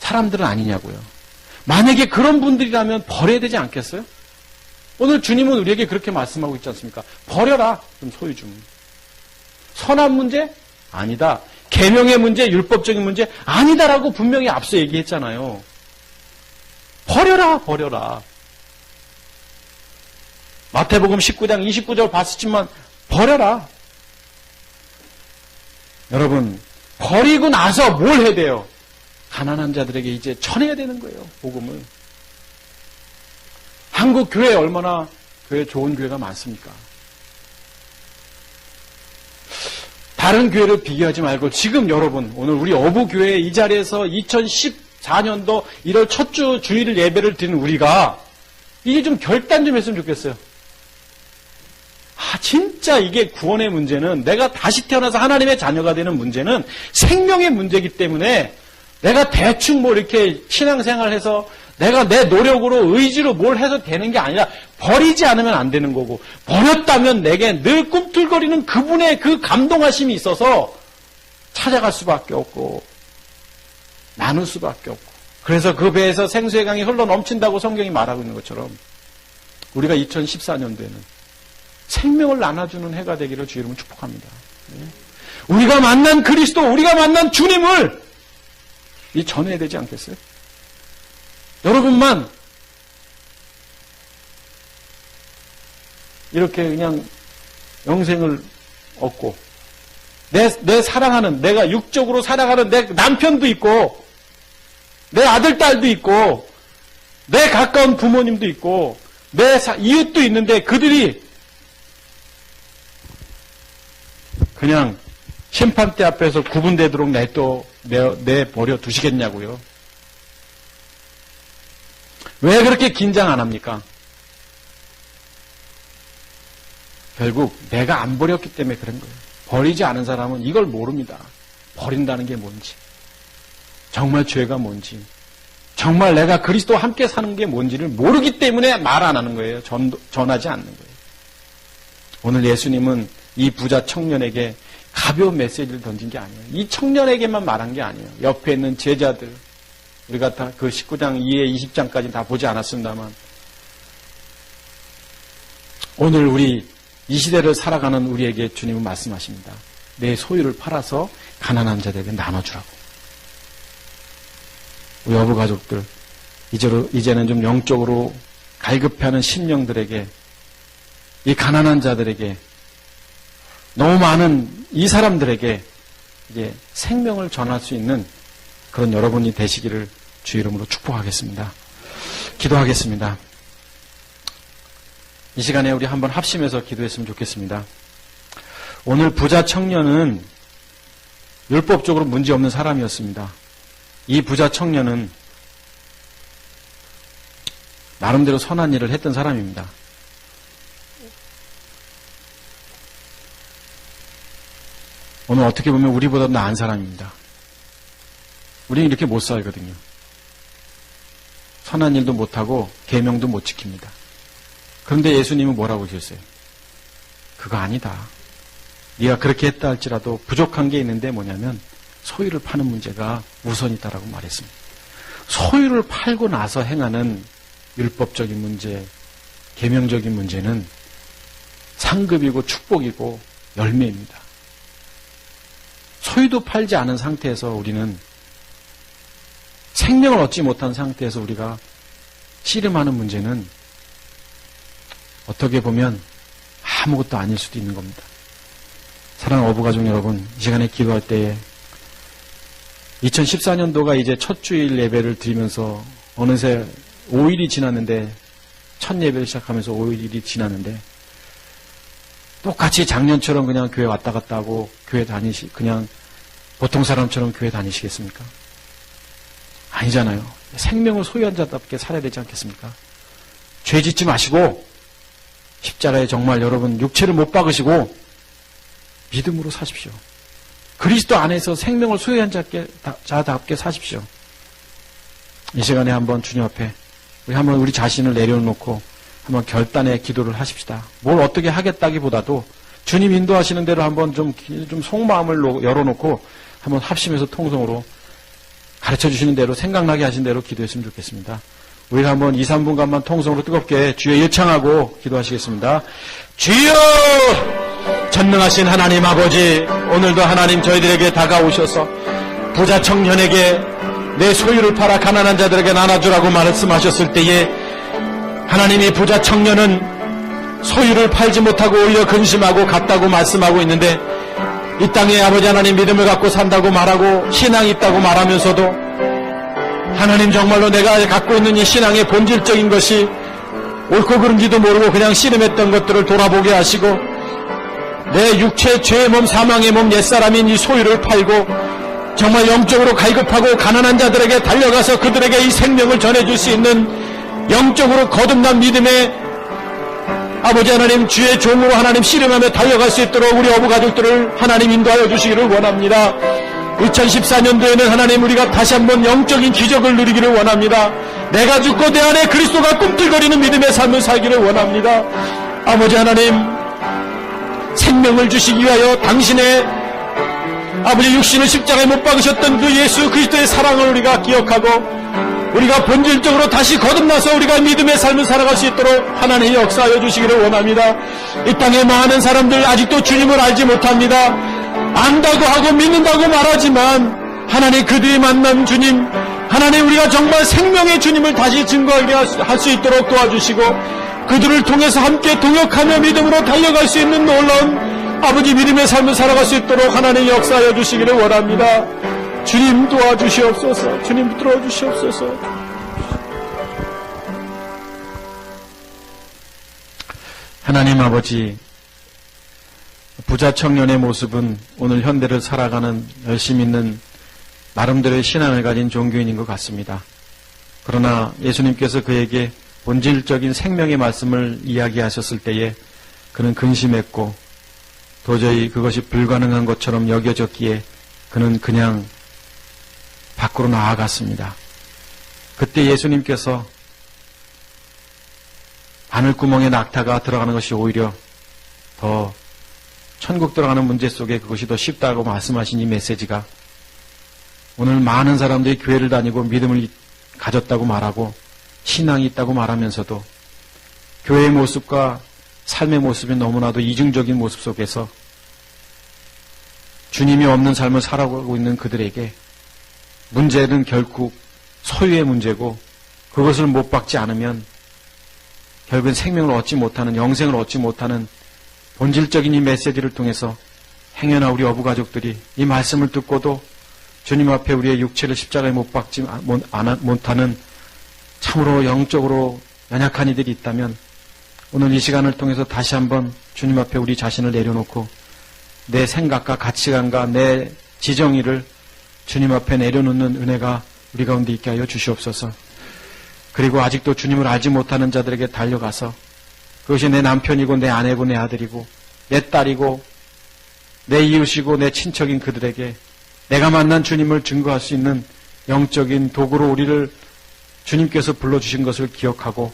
사람들은 아니냐고요. 만약에 그런 분들이라면 버려야 되지 않겠어요? 오늘 주님은 우리에게 그렇게 말씀하고 있지 않습니까? 버려라. 좀 소유 좀. 선한 문제? 아니다. 계명의 문제, 율법적인 문제? 아니다라고 분명히 앞서 얘기했잖아요. 버려라. 마태복음 19장 29절 봤었지만 버려라. 여러분, 버리고 나서 뭘 해야 돼요? 가난한 자들에게 이제 전해야 되는 거예요. 복음을. 한국 교회 얼마나 교회 좋은 교회가 많습니까? 다른 교회를 비교하지 말고 지금 여러분 오늘 우리 어부교회 이 자리에서 2014년도 1월 첫 주 주일 예배를 드리는 우리가 이게 좀 결단 좀 했으면 좋겠어요. 진짜 이게 구원의 문제는 내가 다시 태어나서 하나님의 자녀가 되는 문제는 생명의 문제이기 때문에 내가 대충 이렇게 신앙생활해서 내가 내 노력으로 의지로 뭘 해서 되는 게 아니라 버리지 않으면 안 되는 거고 버렸다면 내게 늘 꿈틀거리는 그분의 그 감동하심이 있어서 찾아갈 수밖에 없고 나눌 수밖에 없고 그래서 그 배에서 생수의 강이 흘러 넘친다고 성경이 말하고 있는 것처럼 우리가 2014년도에는 생명을 나눠주는 해가 되기를 주 이름으로 축복합니다. 우리가 만난 그리스도, 우리가 만난 주님을 전해야 되지 않겠어요? 여러분만 이렇게 그냥 영생을 얻고 내 사랑하는, 내가 육적으로 사랑하는 내 남편도 있고 내 아들, 딸도 있고, 내 가까운 부모님도 있고, 내 이웃도 있는데 그들이 그냥 심판대 앞에서 구분되도록 내버려 두시겠냐고요. 왜 그렇게 긴장 안 합니까? 결국 내가 안 버렸기 때문에 그런 거예요. 버리지 않은 사람은 이걸 모릅니다. 버린다는 게 뭔지, 정말 죄가 뭔지, 정말 내가 그리스도와 함께 사는 게 뭔지를 모르기 때문에 말 안 하는 거예요. 전하지 않는 거예요. 오늘 예수님은 이 부자 청년에게 가벼운 메시지를 던진 게 아니에요. 이 청년에게만 말한 게 아니에요. 옆에 있는 제자들, 우리가 다 그 19장 이해 20장까지 다 보지 않았습니다만, 오늘 우리 이 시대를 살아가는 우리에게 주님은 말씀하십니다. 내 소유를 팔아서 가난한 자들에게 나눠주라고. 우리 어부 가족들, 이제는 좀 영적으로 갈급해하는 심령들에게, 이 가난한 자들에게, 너무 많은 이 사람들에게 이제 생명을 전할 수 있는 그런 여러분이 되시기를 주 이름으로 축복하겠습니다. 기도하겠습니다. 이 시간에 우리 한번 합심해서 기도했으면 좋겠습니다. 오늘 부자 청년은 율법적으로 문제없는 사람이었습니다. 이 부자 청년은 나름대로 선한 일을 했던 사람입니다. 오늘 어떻게 보면 우리보다 나은 사람입니다. 우리는 이렇게 못 살거든요. 선한 일도 못하고 계명도 못 지킵니다. 그런데 예수님은 뭐라고 하셨어요? 그거 아니다. 네가 그렇게 했다 할지라도 부족한 게 있는데 뭐냐면 소유를 파는 문제가 우선이다라고 말했습니다. 소유를 팔고 나서 행하는 율법적인 문제, 계명적인 문제는 상급이고 축복이고 열매입니다. 소유도 팔지 않은 상태에서 우리는 생명을 얻지 못한 상태에서 우리가 씨름하는 문제는 어떻게 보면 아무것도 아닐 수도 있는 겁니다. 사랑하는 어부가족 여러분, 이 시간에 기도할 때에 2014년도가 이제 첫 주일 예배를 드리면서 어느새 5일이 지났는데, 첫 예배를 시작하면서 5일이 지났는데, 똑같이 작년처럼 그냥 교회 왔다 갔다 하고 그냥 보통 사람처럼 교회 다니시겠습니까? 아니잖아요. 생명을 소유한 자답게 살아야 되지 않겠습니까? 죄 짓지 마시고 십자가에 정말 여러분 육체를 못 박으시고 믿음으로 사십시오. 그리스도 안에서 생명을 소유한 자답게 사십시오. 이 시간에 한번 주님 앞에 우리 자신을 내려놓고 한번 결단의 기도를 하십시다. 뭘 어떻게 하겠다기보다도 주님 인도하시는 대로 한번 좀 속마음을 열어놓고 한번 합심해서 통성으로 가르쳐 주시는 대로, 생각나게 하신 대로 기도했으면 좋겠습니다. 우리가 한번 2, 3분간만 통성으로 뜨겁게 주여 예창하고 기도하시겠습니다. 주여! 전능하신 하나님 아버지, 오늘도 하나님 저희들에게 다가오셔서 부자 청년에게 내 소유를 팔아 가난한 자들에게 나눠주라고 말씀하셨을 때에 하나님이 부자 청년은 소유를 팔지 못하고 오히려 근심하고 갔다고 말씀하고 있는데, 이 땅에 아버지 하나님 믿음을 갖고 산다고 말하고 신앙이 있다고 말하면서도 하나님 정말로 내가 갖고 있는 이 신앙의 본질적인 것이 옳고 그른지도 모르고 그냥 씨름했던 것들을 돌아보게 하시고, 내 육체 죄의 몸 사망의 몸 옛사람인 이 소유를 팔고 정말 영적으로 갈급하고 가난한 자들에게 달려가서 그들에게 이 생명을 전해줄 수 있는 영적으로 거듭난 믿음의 아버지 하나님 주의 종으로 하나님 씨름하며 달려갈 수 있도록 우리 어부 가족들을 하나님 인도하여 주시기를 원합니다. 2014년도에는 하나님 우리가 다시 한번 영적인 기적을 누리기를 원합니다. 내가 죽고 내 안에 그리스도가 꿈틀거리는 믿음의 삶을 살기를 원합니다. 아버지 하나님, 생명을 주시기 위하여 당신의 아버지 육신을 십자가에 못 박으셨던 그 예수 그리스도의 사랑을 우리가 기억하고 우리가 본질적으로 다시 거듭나서 우리가 믿음의 삶을 살아갈 수 있도록 하나님이 역사하여 주시기를 원합니다. 이 땅에 많은 사람들 아직도 주님을 알지 못합니다. 안다고 하고 믿는다고 말하지만 하나님 그들이 만난 주님, 하나님 우리가 정말 생명의 주님을 다시 증거하게 할 수 있도록 도와주시고 그들을 통해서 함께 동역하며 믿음으로 달려갈 수 있는 놀라운 아버지 믿음의 삶을 살아갈 수 있도록 하나님 역사하여 주시기를 원합니다. 주님 도와주시옵소서. 주님 붙들어 주시옵소서. 하나님 아버지, 부자 청년의 모습은 오늘 현대를 살아가는 열심 있는 나름대로의 신앙을 가진 종교인인 것 같습니다. 그러나 예수님께서 그에게 본질적인 생명의 말씀을 이야기하셨을 때에 그는 근심했고 도저히 그것이 불가능한 것처럼 여겨졌기에 그는 그냥 밖으로 나아갔습니다. 그때 예수님께서 바늘구멍에 낙타가 들어가는 것이 오히려 더 천국 들어가는 문제 속에 그것이 더 쉽다고 말씀하신 이 메시지가 오늘 많은 사람들이 교회를 다니고 믿음을 가졌다고 말하고 신앙이 있다고 말하면서도 교회의 모습과 삶의 모습이 너무나도 이중적인 모습 속에서 주님이 없는 삶을 살아가고 있는 그들에게 문제는 결국 소유의 문제고 그것을 못 받지 않으면 결국엔 생명을 얻지 못하는, 영생을 얻지 못하는 본질적인 이 메시지를 통해서 행여나 우리 어부 가족들이 이 말씀을 듣고도 주님 앞에 우리의 육체를 십자가에 못 박지 못하는 참으로 영적으로 연약한 이들이 있다면 오늘 이 시간을 통해서 다시 한번 주님 앞에 우리 자신을 내려놓고 내 생각과 가치관과 내 지정의를 주님 앞에 내려놓는 은혜가 우리 가운데 있게 하여 주시옵소서. 그리고 아직도 주님을 알지 못하는 자들에게 달려가서 그것이 내 남편이고 내 아내고 내 아들이고 내 딸이고 내 이웃이고 내 친척인 그들에게 내가 만난 주님을 증거할 수 있는 영적인 도구로 우리를 주님께서 불러주신 것을 기억하고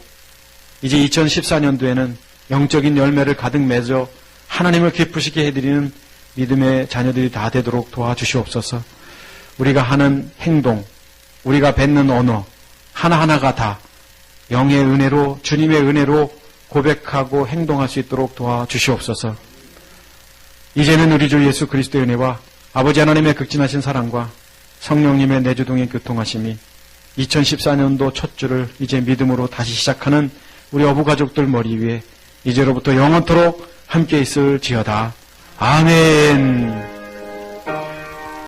이제 2014년도에는 영적인 열매를 가득 맺어 하나님을 기쁘시게 해드리는 믿음의 자녀들이 다 되도록 도와주시옵소서. 우리가 하는 행동, 우리가 뱉는 언어 하나하나가 다 영의 은혜로, 주님의 은혜로 고백하고 행동할 수 있도록 도와주시옵소서. 이제는 우리 주 예수 그리스도의 은혜와 아버지 하나님의 극진하신 사랑과 성령님의 내주동의 교통하심이 2014년도 첫 주를 이제 믿음으로 다시 시작하는 우리 어부 가족들 머리 위에 이제로부터 영원토록 함께 있을지어다. 아멘.